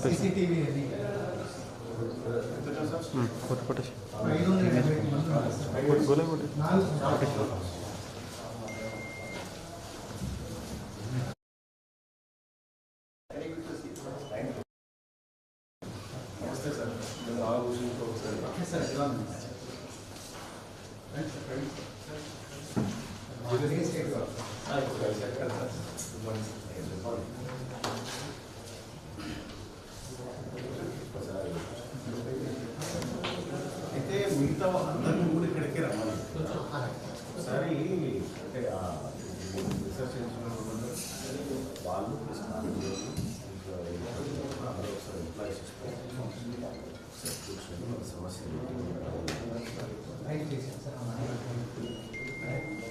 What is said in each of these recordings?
CCTV అయితే మిగతా అందరినీ కూడా ఇక్కడికే రమ్మని ఒకసారి అంటే రీసెర్చ్ చేసిన వాళ్ళు ఒకసారి ఎంప్లాయీస్ సమస్య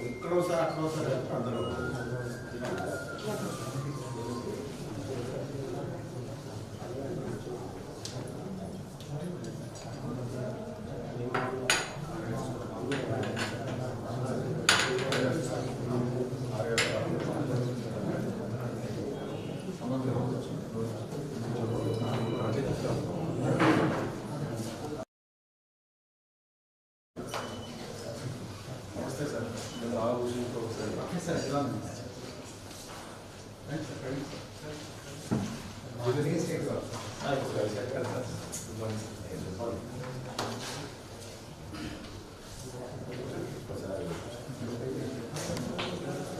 ఇక్కడో సార్ అక్కడో సార్ అందరూ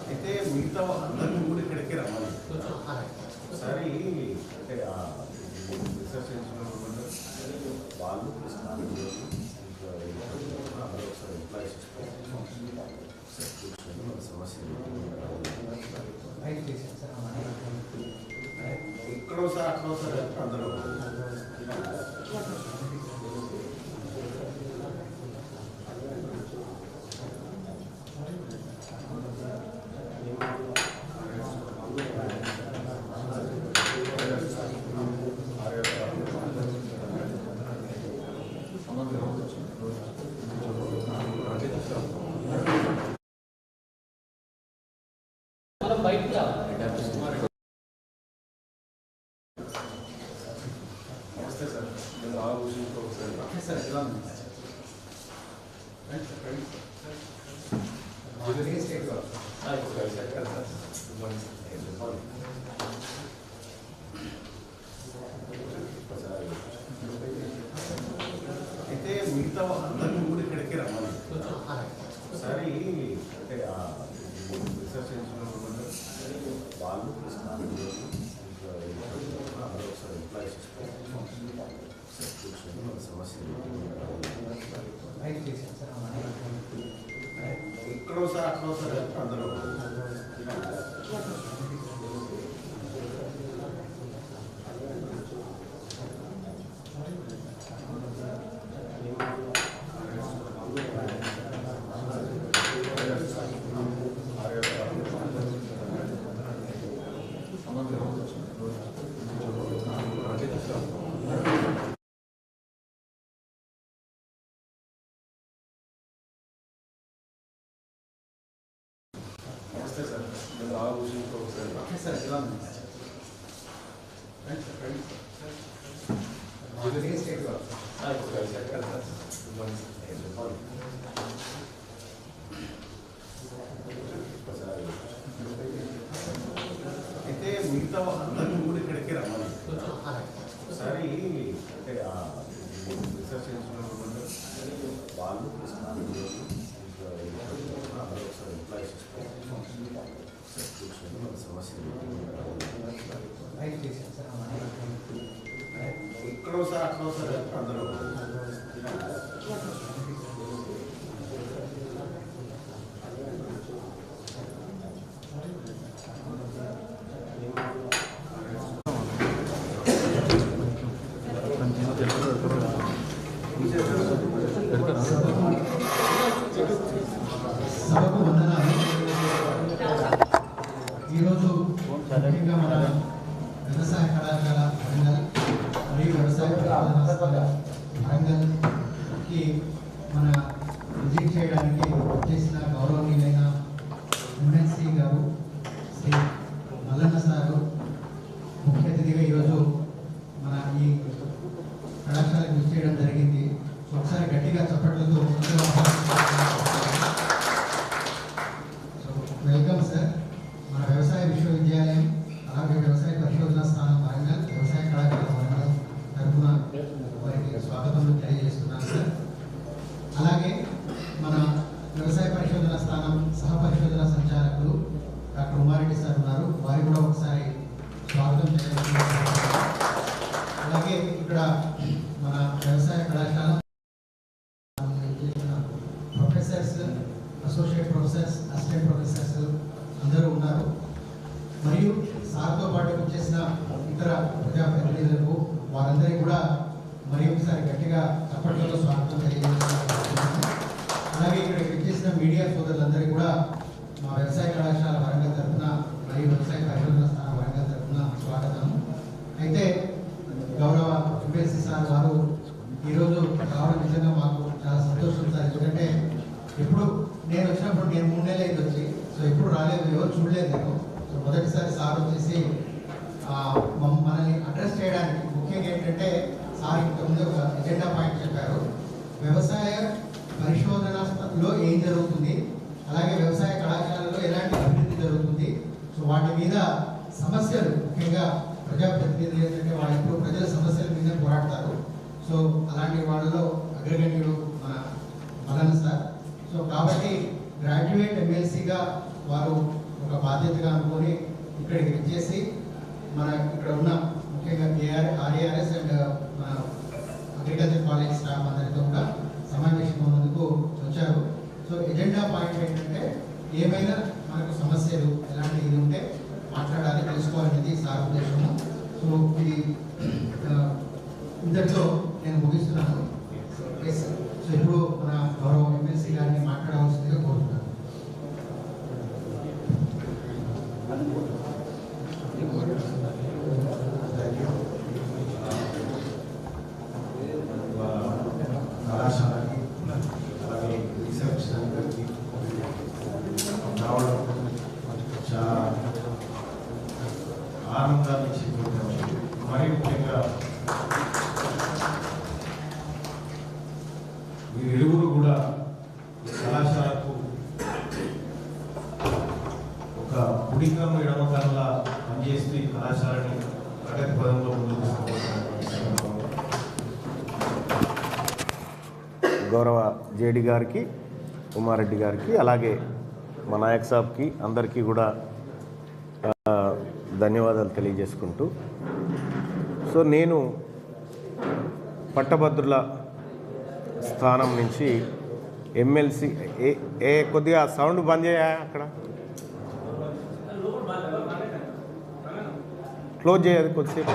అయితే మిగతా అందరినీ కూడా ఇక్కడికే రమ్మని ఒకసారి అంటే రీసెర్చ్ చేసిన వాళ్ళు ఒకసారి ఎంప్లాయీస్ సమస్య ఇక్కడో సార్ అక్కడో సార్ అందరూ నమస్తే సార్ నేను ఆలోచించుకో సార్ అయితే మిగతా అందరినీ కూడా ఇక్కడికే రమ్మని ఒకసారి అంటే రీసెర్చ్ చేసిన వాళ్ళు ఒకసారి ఎంప్లాయీస్ సమస్య ఇక్కడో సార్ అక్కడో సార్ అందరూ Professor, the Augustin Professor. Professor, అయితే మిగతా అందరినీ కూడా ఇక్కడికి రమ్మని ఒకసారి అంటే రీసెర్చ్ చేసిన వాళ్ళు ఒకసారి ఎంప్లాయీస్ ఎక్కడో సార్ అక్కడో సార్ అందరూ సభకు వందనాలు. ఈరోజు ముఖ్యంగా మన వ్యవసాయ కళాశాల వరంగల్ మరియు వ్యవసాయ వరంగల్కి మన విజిట్ చేయడానికి వచ్చేసిన గౌరవనీయులైన ఎమ్మెల్సీ గారు శ్రీ మల్లన్న సారు ముఖ్య అతిథిగా ఈరోజు మన ఈ కళాశాలకు విజిట్ చేయడం జరిగింది. ఒకసారి గట్టిగా చప్పట్లతో వెల్కమ్ సార్. మన వ్యవసాయ విశ్వవిద్యాలయం అలాగే వ్యవసాయ పరిశోధన స్థానం వరంగల్ వ్యవసాయ కళాశాల వరంగల్ తరఫున వారికి స్వాగతం తెలియజేస్తున్నాను సార్. అలాగే మన వ్యవసాయ పరిశోధన స్థానం సహ పరిశోధన సంచాలకులు డాక్టర్ ఉమారెడ్డి సార్ ఉన్నారు, వారికి కూడా ఒకసారి స్వాగతం తెలియజేస్తున్నాను. అలాగే ఇక్కడ మన వ్యవసాయ కళాశాల professors, associate professors, assistant professors అందరూ ఉన్నారు. మరియు సార్తో పాటు వచ్చేసిన ఇతర ప్రజాప్రతినిధులకు వారందరికీ కూడా మరి ఒకసారి గట్టిగా చప్పట్లతో స్వాగతం తెలియజేస్తున్నాను. అలాగే ఇక్కడికి వచ్చేసిన మీడియా సోదరులందరికీ కూడా మా వ్యవసాయ కళాశాల వరంగల్ తరఫున మరియు వ్యవసాయ పరిశోధన స్థానం వరంగల్ తరఫున స్వాగతం. అయితే గౌరవ ఎంపీఎస్సీ సార్ వారు ఈరోజు రావడం నిజంగా మాకు చాలా సంతోషం సార్. ఎందుకంటే ఎప్పుడు నేను వచ్చినప్పుడు నేను 3 నెలలు అయింది వచ్చి, సో ఎప్పుడు రాలేదు, ఎవరు చూడలేదు నేను. సో మొదటిసారి సార్ వచ్చేసి మనల్ని అడ్రస్ చేయడానికి ముఖ్యంగా ఏంటంటే సార్ ఇంతకుముందు ఒక ఎజెండా పాయింట్ చెప్పారు. వ్యవసాయ పరిశోధనలో ఏం జరుగుతుంది, అలాగే వ్యవసాయ కళాశాలలో ఎలాంటి అభివృద్ధి జరుగుతుంది, సో వాటి మీద సమస్యలు ముఖ్యంగా ప్రజాప్రతినిధులు ఏంటంటే వాళ్ళు ఎప్పుడు ప్రజల సమస్యల మీద పోరాడతారు. సో అలాంటి వాళ్ళలో అగ్రగణ్యుడు మన మల్లన్న సార్. సో కాబట్టి గ్రాడ్యుయేట్ ఎమ్మెల్సీగా వారు ఒక బాధ్యతగా అనుకొని ఇక్కడికి వచ్చేసి మన ఇక్కడ ఉన్న ముఖ్యంగా ఆర్ఏఆర్ఎస్ అండ్ మన అగ్రికల్చర్ కాలేజ్ స్టాఫ్ అందరితో కూడా సమావేశం ముందుకు వచ్చారు. సో ఎజెండా పాయింట్ ఏంటంటే ఏమైనా మనకు సమస్యలు ఎలాంటి ఇది ఉంటే మాట్లాడాలి, తెలుసుకోవాలనేది సార్ ఉద్దేశము. సో ఇది ఇంతటితో నేను ముగిస్తున్నాను. సో ఇప్పుడు మన గౌరవ ఎమ్మెల్సీ గారిని మాట్లాడవలసిందిగా కోరుతున్నాను. కళాశాలకి అలాగే రీసెర్చ్ సెంటర్కి రావడం చాలా ఆనందాన్ని చెందుతాం. మరి ముఖ్యంగా వీరిరువురు కూడా ఈ కళాశాలకు ఒక కుడికం ఎడమ కళ్ళ పనిచేస్తూ ఈ కళాశాలని ప్రగతి పదంలో ముందుకు గౌరవ జేడి గారికి, ఉమారెడ్డి గారికి, అలాగే మా నాయక్ సాబ్కి అందరికీ కూడా ధన్యవాదాలు తెలియజేసుకుంటూ, సో నేను పట్టభద్రుల స్థానం నుంచి ఎమ్మెల్సీ కొద్దిగా సౌండ్ బంద్ చేయా, అక్కడ క్లోజ్ చేయాలి కొద్దిసేపు.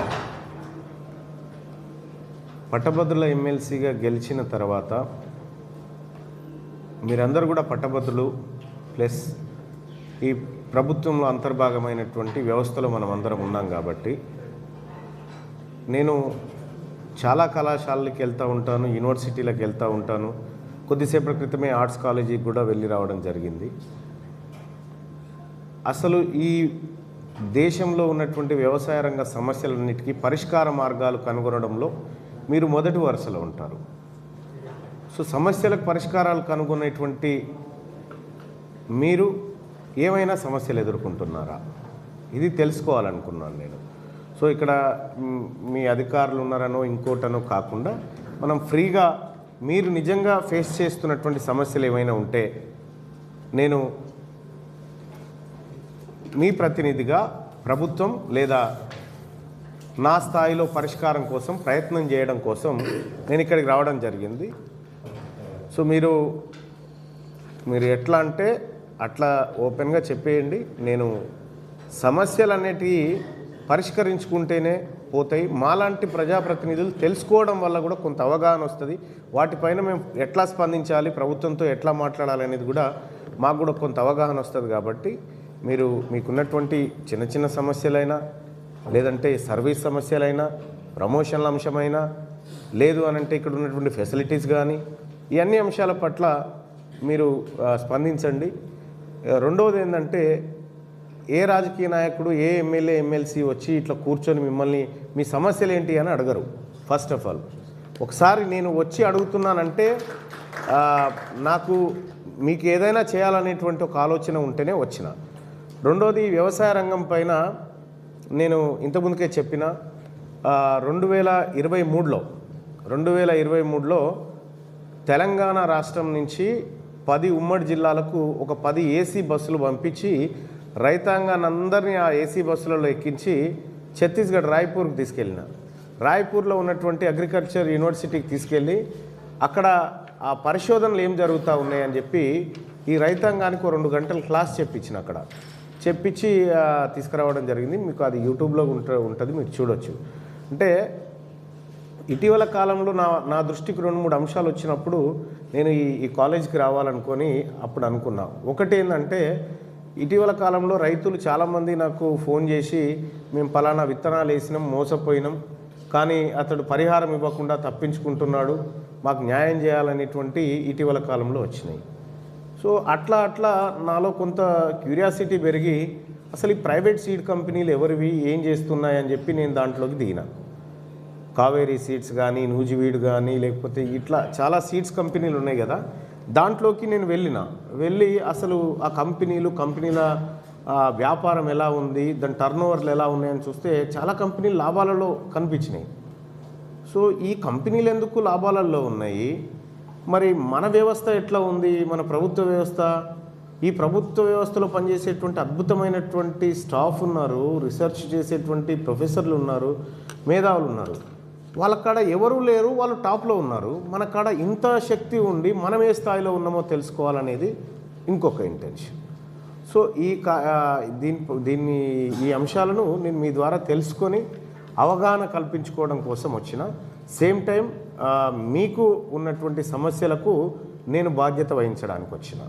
పట్టభద్రుల ఎమ్మెల్సీగా గెలిచిన తర్వాత మీరందరూ కూడా పట్టభద్రులు ప్లస్ ఈ ప్రభుత్వంలో అంతర్భాగమైనటువంటి వ్యవస్థలో మనం అందరం ఉన్నాం కాబట్టి నేను చాలా కళాశాలలకు వెళ్తూ ఉంటాను, యూనివర్సిటీలకు వెళ్తూ ఉంటాను. కొద్దిసేపటి క్రితమే ఆర్ట్స్ కాలేజీకి కూడా వెళ్ళి రావడం జరిగింది. అసలు ఈ దేశంలో ఉన్నటువంటి వ్యవసాయ రంగ సమస్యలన్నిటికీ పరిష్కార మార్గాలు కనుగొనడంలో మీరు మొదటి వరుసలో ఉంటారు. సో సమస్యలకు పరిష్కారాలు కనుగొనేటువంటి మీరు ఏమైనా సమస్యలు ఎదుర్కొంటున్నారా, ఇది తెలుసుకోవాలనుకున్నాను నేను. సో ఇక్కడ మీ అధికారులు ఉన్నారనో ఇంకోటనో కాకుండా మనం ఫ్రీగా మీరు నిజంగా ఫేస్ చేస్తున్నటువంటి సమస్యలు ఏమైనా ఉంటే నేను మీ ప్రతినిధిగా ప్రభుత్వం లేదా నా స్థాయిలో పరిష్కారం కోసం ప్రయత్నం చేయడం కోసం నేను ఇక్కడికి రావడం జరిగింది. సో మీరు ఎట్లా అంటే అట్లా ఓపెన్గా చెప్పేయండి. నేను సమస్యలు అనేటివి పరిష్కరించుకుంటేనే పోతాయి. మాలాంటి ప్రజాప్రతినిధులు తెలుసుకోవడం వల్ల కూడా కొంత అవగాహన వస్తుంది. వాటిపైన మేము ఎట్లా స్పందించాలి, ప్రభుత్వంతో ఎట్లా మాట్లాడాలి అనేది కూడా మాకు కూడా కొంత అవగాహన వస్తుంది. కాబట్టి మీరు మీకున్నటువంటి చిన్న చిన్న సమస్యలైనా, లేదంటే సర్వీస్ సమస్యలైనా, ప్రమోషన్ల అంశమైనా, లేదు అనంటే ఇక్కడ ఉన్నటువంటి ఫెసిలిటీస్ కానీ, ఈ అన్ని అంశాల పట్ల మీరు స్పందించండి. రెండవది ఏంటంటే ఏ రాజకీయ నాయకుడు, ఏ ఎమ్మెల్యే, ఎమ్మెల్సీ వచ్చి ఇట్లా కూర్చొని మిమ్మల్ని మీ సమస్యలు ఏంటి అని అడగరు. ఫస్ట్ ఆఫ్ ఆల్ ఒకసారి నేను వచ్చి అడుగుతున్నానంటే నాకు మీకు ఏదైనా చేయాలనేటువంటి ఒక ఆలోచన ఉంటేనే వచ్చిన. రెండోది వ్యవసాయ రంగం పైన నేను ఇంతకుముందుకే చెప్పిన 2023లో తెలంగాణ రాష్ట్రం నుంచి 10 ఉమ్మడి జిల్లాలకు ఒక 10 ఏసీ బస్సులు పంపించి రైతాంగాన్ని అందరినీ ఆ ఏసీ బస్సులలో ఎక్కించి ఛత్తీస్గఢ్ రాయ్పూర్కి తీసుకెళ్ళిన. రాయ్పూర్లో ఉన్నటువంటి అగ్రికల్చర్ యూనివర్సిటీకి తీసుకెళ్ళి అక్కడ ఆ పరిశోధనలు ఏం జరుగుతూ ఉన్నాయని చెప్పి ఈ రైతాంగానికి 2 గంటల క్లాస్ చెప్పించిన. అక్కడ చెప్పించి తీసుకురావడం జరిగింది. మీకు అది యూట్యూబ్లో ఉంటుంది, మీరు చూడొచ్చు. అంటే ఇటీవల కాలంలో నా దృష్టికి 2-3 అంశాలు వచ్చినప్పుడు నేను ఈ కాలేజీకి రావాలనుకొని అప్పుడు అనుకున్నా. ఒకటి ఏంటంటే ఇటీవల కాలంలో రైతులు చాలామంది నాకు ఫోన్ చేసి మేము పలానా విత్తనాలు వేసినాం, మోసపోయినాం, కానీ అతడు పరిహారం ఇవ్వకుండా తప్పించుకుంటున్నాడు, మాకు న్యాయం చేయాలనేటువంటి ఇటీవల కాలంలో వచ్చినాయి. సో అట్లా నాలో కొంత క్యూరియాసిటీ పెరిగి అసలు ఈ ప్రైవేట్ సీడ్ కంపెనీలు ఎవరివి, ఏం చేస్తున్నాయని చెప్పి నేను దాంట్లోకి దిగిన. కావేరీ సీడ్స్ కానీ, నూజివీడు కానీ, లేకపోతే ఇట్లా చాలా సీడ్స్ కంపెనీలు ఉన్నాయి కదా, దాంట్లోకి నేను వెళ్ళి అసలు ఆ కంపెనీల వ్యాపారం ఎలా ఉంది, దాని టర్నోవర్లు ఎలా ఉన్నాయని చూస్తే చాలా కంపెనీలు లాభాలలో కనిపించినాయి. సో ఈ కంపెనీలు ఎందుకు లాభాలలో ఉన్నాయి, మరి మన వ్యవస్థ ఎట్లా ఉంది, మన ప్రభుత్వ వ్యవస్థ, ఈ ప్రభుత్వ వ్యవస్థలో పనిచేసేటువంటి అద్భుతమైనటువంటి స్టాఫ్ ఉన్నారు, రీసెర్చ్ చేసేటువంటి ప్రొఫెసర్లు ఉన్నారు, మేధావులు ఉన్నారు, వాళ్ళ కాడ ఎవరూ లేరు, వాళ్ళు టాప్లో ఉన్నారు. మన కాడ ఇంత శక్తి ఉండి మనం ఏ స్థాయిలో ఉన్నామో తెలుసుకోవాలనేది ఇంకొక ఇంటెన్షన్. సో ఈ అంశాలను నేను మీ ద్వారా తెలుసుకొని అవగాహన కల్పించుకోవడం కోసం వచ్చిన. సేమ్ టైం మీకు ఉన్నటువంటి సమస్యలకు నేను బాధ్యత వహించడానికి వచ్చిన.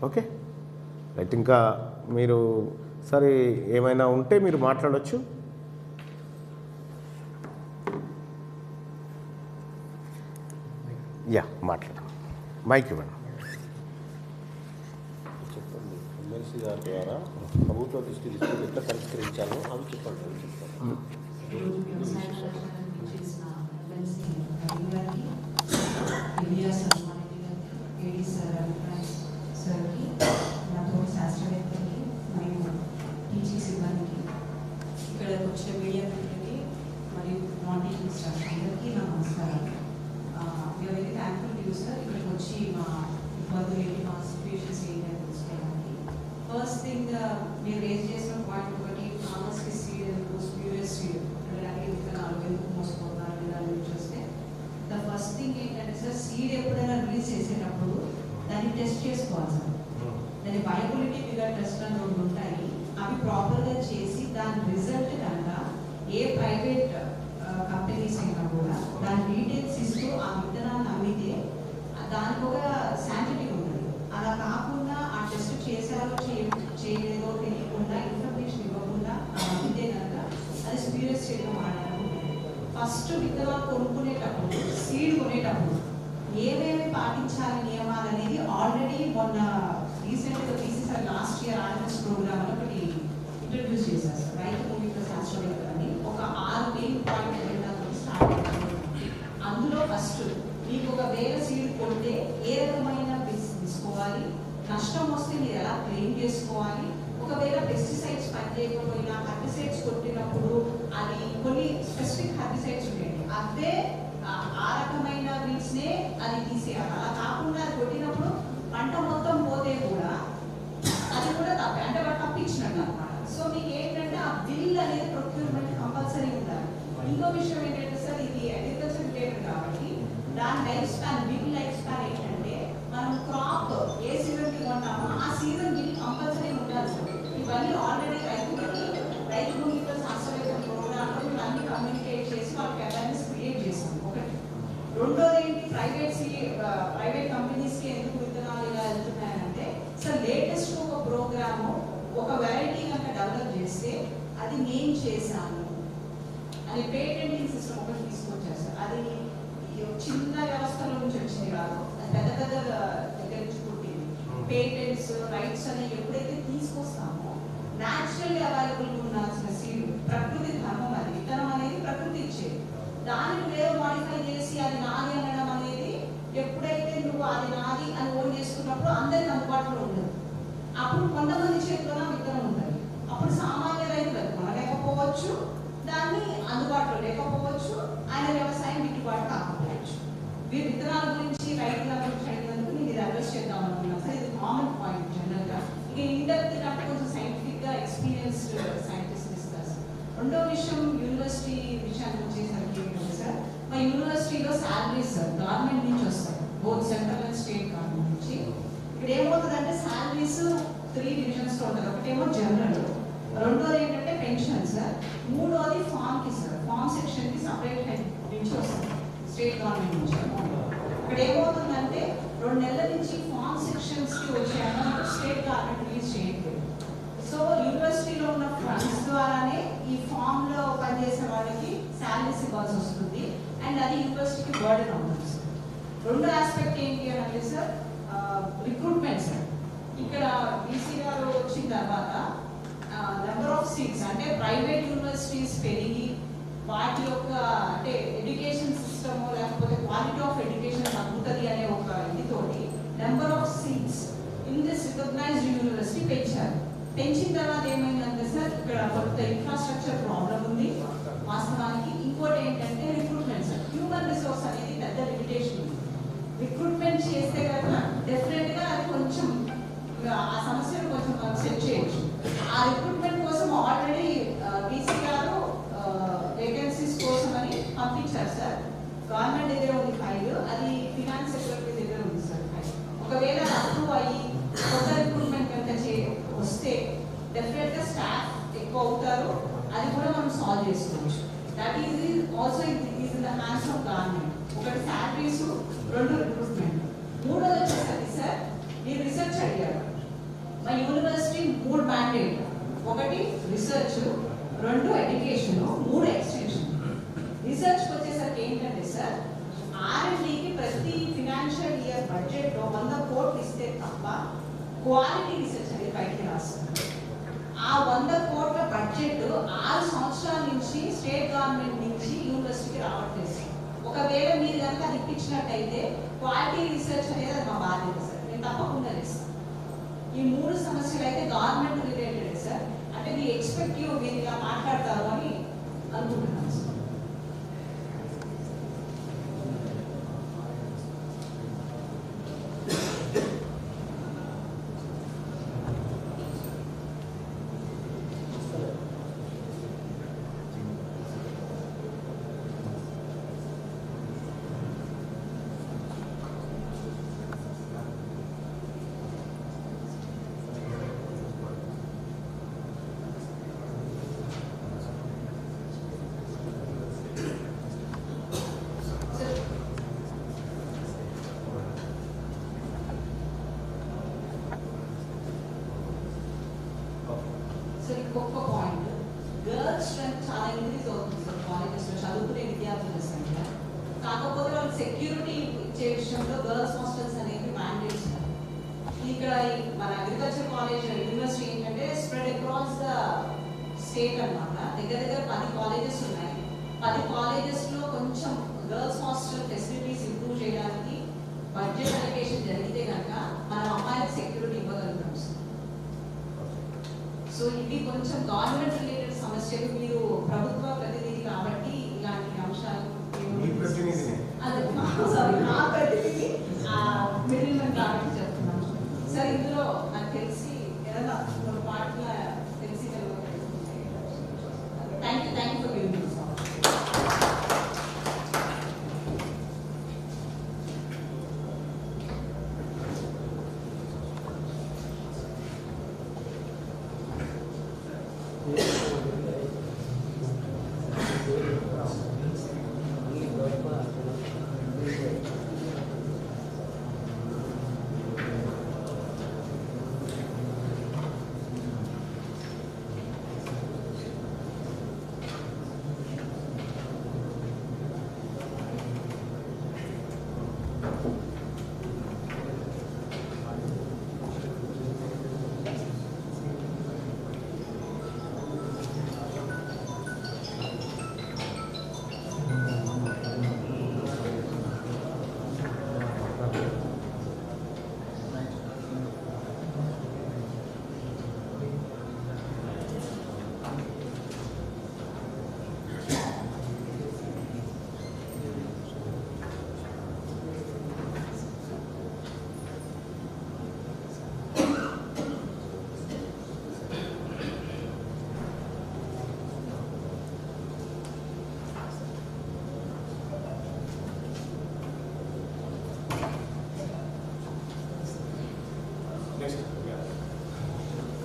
Okay right. ఇంకా మీరు సరే ఏమైనా ఉంటే మీరు మాట్లాడవచ్చు. మాట్లాడండి, మైక్ ఇవ్వండి. చెప్పండి, ఎమ్మెల్సీ గారి ద్వారా ప్రభుత్వ దృష్టి తీసుకుని ఎట్లా పరిష్కరించాలో అవి చెప్పండి. ఇక్కడికి వచ్చిన మీడియా మిత్రులకి మరియు నాన్ టీచింగ్ స్టాఫ్ అందరికీ నా నమస్కారం. వెరీ థ్యాంక్ఫుల్ టు సార్ ఇక్కడికి వచ్చి మా ఇబ్బందులు ఏంటి, మా సిచ్యువేషన్స్ ఏంటి అని తెలుసుకోవడానికి. ఫస్ట్ థింగ్ మీరు రేజ్ చేసిన పాయింట్ ఒకటి, ఫార్మర్స్కి సీడ్ స్ప్యూరియస్ సీడ్ అలాగే విత్తనాలు ఎందుకు మోసపోతున్నారు దాని చూస్తే ద ఫస్ట్ థింగ్ ఏంటంటే సార్, సీడ్ ఎప్పుడైనా రిలీజ్ చేసేటప్పుడు దాన్ని టెస్ట్ చేసుకోవాలి సార్. దాని వయబిలిటీ ఫిగర్ టెస్ట్ అని 2 ఉంటాయి. అవి ప్రాపర్గా చేసి దాని రిజల్ట్ కనుక ఏ ప్రైవేట్ కంపెనీస్ అయినా కూడా దాని డీటెయిల్స్ ఇస్తూ ఆ విత్తనాన్ని అమ్మితే దానికి ఒక శాంటిటీ ఉంటుంది. అలా కాకుండా ఆ టెస్ట్ చేశారో చేయలేదో తెలియకుండా ఇన్ఫర్మేషన్ ఇవ్వకుండా అమ్మితే కనుక అది స్ప్యూరియస్ చేయడం మాట్లాడడం. ఫస్ట్ విత్తనాలు కొనుక్కునేటప్పుడు, సీడ్ కొనేటప్పుడు ఏమేమి పాటించాలి నియమాలు అనేది ఆల్రెడీ మొన్న రీసెంట్గా తీసేసారు. లాస్ట్ ఇయర్ ఆర్ఎంఎస్ ప్రోగ్రామ్ అని ఒకటి ఇంట్రడ్యూస్ చేశారు సార్. రైతు భూమి ప్లస్ శాస్త్రవేత్త అని ఒక 6 మెయిన్ పాయింట్ ఎజెండాతో స్టార్ట్ అయ్యారు. అందులో ఫస్ట్ మీకు ఒకవేళ సీడ్ కొంటే ఏ రకమైన తీసుకోవాలి, నష్టం వస్తే మీరు ఎలా క్లెయిమ్ చేసుకోవాలి, ఒకవేళ పెస్టిసైడ్స్ పనిచేయకపోయినా హెర్బిసైడ్స్ కొట్టినప్పుడు అది కొన్ని స్పెసిఫిక్ హెర్బిసైడ్స్ ఉంటాయండి, అదే ఆ రకమైన వీడ్స్నే అది తీసేయాలి. అలా కాకుండా అది కొట్టినప్పుడు పంట మొత్తం పోతే కూడా అది కూడా తప్పే, అంటే వాడు తప్పించినట్టు అనమాట. సో మీకు ఏంటంటే ఆ బిల్ అనేది ప్రొక్యూర్మెంట్ కంపల్సరీ ఉండాలి. ఇంకో విషయం ఏంటంటే సార్, ఇది అగ్రికల్చర్ రిలేటెడ్ కాబట్టి దాని life span, bill life span ఏంటంటే మనం క్రాప్ ఏ సీజన్కి కొంటామో ఆ సీజన్ బిల్ కంపల్సరీ ఉండాలి సార్. ఇవన్నీ ఆల్రెడీ రైతు భూమితో శాస్త్రవేత్త ప్రోగ్రాంలో ఇవన్నీ కమ్యూనికేట్ చేసి వాళ్ళకి అవేర్నెస్ క్రియేట్ చేస్తాం. ఒకటి. రెండోది ఏంటి, ప్రైవేట్ కంపెనీస్కి ఎందుకు విత్తనాలు ఇలా వెళ్తున్నాయంటే సార్, లేటెస్ట్ ఒక ప్రోగ్రాము ఒక వెరైటీ కనుక డెవలప్ చేస్తే అది నేను చేశాను అని పేటెంటింగ్ సిస్టమ్ ఒకటి తీసుకొచ్చారు సార్. అది చిన్న వ్యవస్థల నుంచి వచ్చింది కాదు, అది పెద్ద పెద్ద దగ్గర నుంచి పుట్టింది. పేటెంట్స్, రైట్స్ అనేవి ఎప్పుడైతే తీసుకొస్తామో న్యాచురల్లీ అవైలబుల్ ఉండాల్సిన సీడ్, ప్రకృతి ధర్మం, అది విత్తనం అనేది ప్రకృతి ఇచ్చేది, దానిని వేరే మాడిఫై చేసి అది నాది అనడం అనేది ఎప్పుడైతే నువ్వు అది నాది అని ఓన్ చేసుకున్నప్పుడు అందరికి అందుబాటులో ఉండదు. అప్పుడు కొంతమంది చేతిలో విత్తనం ఉంటుంది, అప్పుడు సామాన్య రైతులకు కొనలేకపోవచ్చు, దాన్ని అందుబాటులో లేకపోవచ్చు, ఆయన వ్యవసాయం గిట్టుబాటు కాకపోవచ్చు. వీరి విత్తనాల గురించి రైతుల గురించి అడిగినందుకు నేను ఇది అడ్రస్ చేద్దాం అనుకున్నాను సార్. ఇది కామన్ పాయింట్ జనరల్గా. ఇక ఇండెప్త్ కంటే కొంచెం సైంటిఫిక్గా ఎక్స్పీరియన్స్డ్ సైంటిస్ట్ ఇస్తారు సార్. రెండో విషయం, యూనివర్సిటీ విషయానికి వచ్చేసరికి ఏంటంటే సార్, మా యూనివర్సిటీలో శాలరీస్ సార్ గవర్నమెంట్ నుంచి వస్తాయి, both central and state government నుంచి. ఇక్కడ ఏమవుతుందంటే శాలరీస్ 3 డివిజన్స్లో ఉంటుంది. ఒకటేమో జనరల్, రెండోది ఏంటంటే పెన్షన్ సార్, మూడోది ఫామ్కి సార్, ఫామ్ సెక్షన్కి సపరేట్ హెడ్ నుంచి వస్తుంది స్టేట్ గవర్నమెంట్ నుంచి. ఇక్కడ ఏమవుతుందంటే 2 నెలల నుంచి ఫామ్ సెక్షన్స్కి వచ్చే అమౌంట్ స్టేట్ గవర్నమెంట్ రిలీజ్ చేయట్లేదు. సో యూనివర్సిటీలో ఉన్న ఫండ్స్ ద్వారానే ఈ ఫామ్లో పనిచేసే వాళ్ళకి శాలరీస్ ఇవ్వాల్సి వస్తుంది, అండ్ అది యూనివర్సిటీకి బర్డెన్ అవుతుంది సార్. రెండో ఆస్పెక్ట్ ఏంటి అని అంటే సార్, రిక్రూట్మెంట్ సార్. ఇక్కడ బీసీ గారు వచ్చిన తర్వాత నెంబర్ ఆఫ్ సీట్స్ అంటే ప్రైవేట్ యూనివర్సిటీస్ పెరిగి వాటి యొక్క అంటే ఎడ్యుకేషన్ సిస్టమ్ లేకపోతే క్వాలిటీ ఆఫ్ ఎడ్యుకేషన్ తగ్గుతుంది అనే ఒక ఇదితోటి number of seats in this recognised university పెంచారు. పెంచిన తర్వాత ఏమైందంటే సార్, ఇక్కడ కొత్త ఇన్ఫ్రాస్ట్రక్చర్ ప్రాబ్లం ఉంది వాస్తవానికి. ఇంకోటి ఏంటంటే రిక్రూట్మెంట్ సార్, హ్యూమన్ రిసోర్స్ అనేది పెద్ద లిమిటేషన్ ఉంది. రిక్రూట్మెంట్ చేస్తే కనుక డెఫినెట్గా అది కొంచెం ఆ సమస్యను కొంచెం సెట్ చేయొచ్చు. ఆ రిక్రూట్మెంట్ కోసం ఆల్రెడీ బీసీ గారు వేకెన్సీస్ కోసం అని పంపించారు సార్. గవర్నమెంట్ దగ్గర ఉంది ఫైల్, అది ఫినాన్స్ సెక్రటరీ దగ్గర ఉంది సార్ ఫైల్. ఒకవేళ అప్రూవ్ అయ్యి కొత్త రిక్రూట్మెంట్ కనుక వస్తే డెఫినెట్గా స్టాఫ్ ఎక్కువ అవుతారు, అది కూడా మనం సాల్వ్ చేసుకోవచ్చు. That is also is in the hands of government. ఒకటి శాలరీస్, 2 రిక్రూట్మెంట్. మూడోది వచ్చేసరికి సార్, మీరు రీసెర్చ్ అడిగారు. మా university 3 mandate, 1 research, 2 education, 3 extension. రీసెర్చ్కి వచ్చేసరికి ఏంటంటే సార్, R&Dకి ప్రతి ఫినాన్షియల్ ఇయర్ బడ్జెట్లో 100 కోట్లు ఇస్తే తప్ప క్వాలిటీ రీసెర్చ్ అనేది బయటికి రాస్తుంది. ఆ 100 కోట్ల బడ్జెట్ 6 సంవత్సరాల నుంచి స్టేట్ గవర్నమెంట్ నుంచి యూనివర్సిటీకి రావట్లేదు. ఒకవేళ మీరు కనుక అది ఇప్పించినట్టయితే క్వాలిటీ రీసెర్చ్ అనేది అది మా బాధ్యత సార్, నేను తప్పకుండా చేస్తాను. ఈ 3 సమస్యలు అయితే గవర్నమెంట్ రిలేటెడ్ సార్. అంటే మీ ఎక్స్పెక్టివ్ మీరు ఇలా మాట్లాడతారు అని అనుకుంటున్నాను సార్. సార్ ఇంకొక పాయింట్, గర్ల్స్ స్ట్రెంత్ చాలా ఇంక్రీజ్ అవుతుంది సార్ కాలేజెస్లో చదువుకునే విద్యార్థుల సంఖ్య. కాకపోతే వాళ్ళకి సెక్యూరిటీ ఇచ్చే విషయంలో గర్ల్స్ హాస్టల్స్ అనేవి మ్యాండేట్స్. ఇక్కడ మన అగ్రికల్చర్ కాలేజ్ యూనివర్సిటీ ఏంటంటే 10 కాలేజెస్లో కొంచెం గర్ల్స్ హాస్టల్ ఫెసిలిటీస్ ఇంప్రూవ్ చేయడానికి బడ్జెట్ అలొకేషన్ జరిగితే కనుక మనం అమ్మాయిలకు సెక్యూరిటీ ఇవ్వగలుగుతాం. సో ఇవి కొంచెం గవర్నమెంట్ రిలేటెడ్ సమస్యలు. మీరు ప్రభుత్వ ప్రతినిధి కాబట్టి ఇలాంటి అంశాలు సారీ నా ప్రతినిధి మిడిల్ మ్యాన్ కాబట్టి చెప్తున్నాను సార్. ఇందులో నాకు తెలిసి ఏదైనా పాటల తెలిసి thank you for giving this.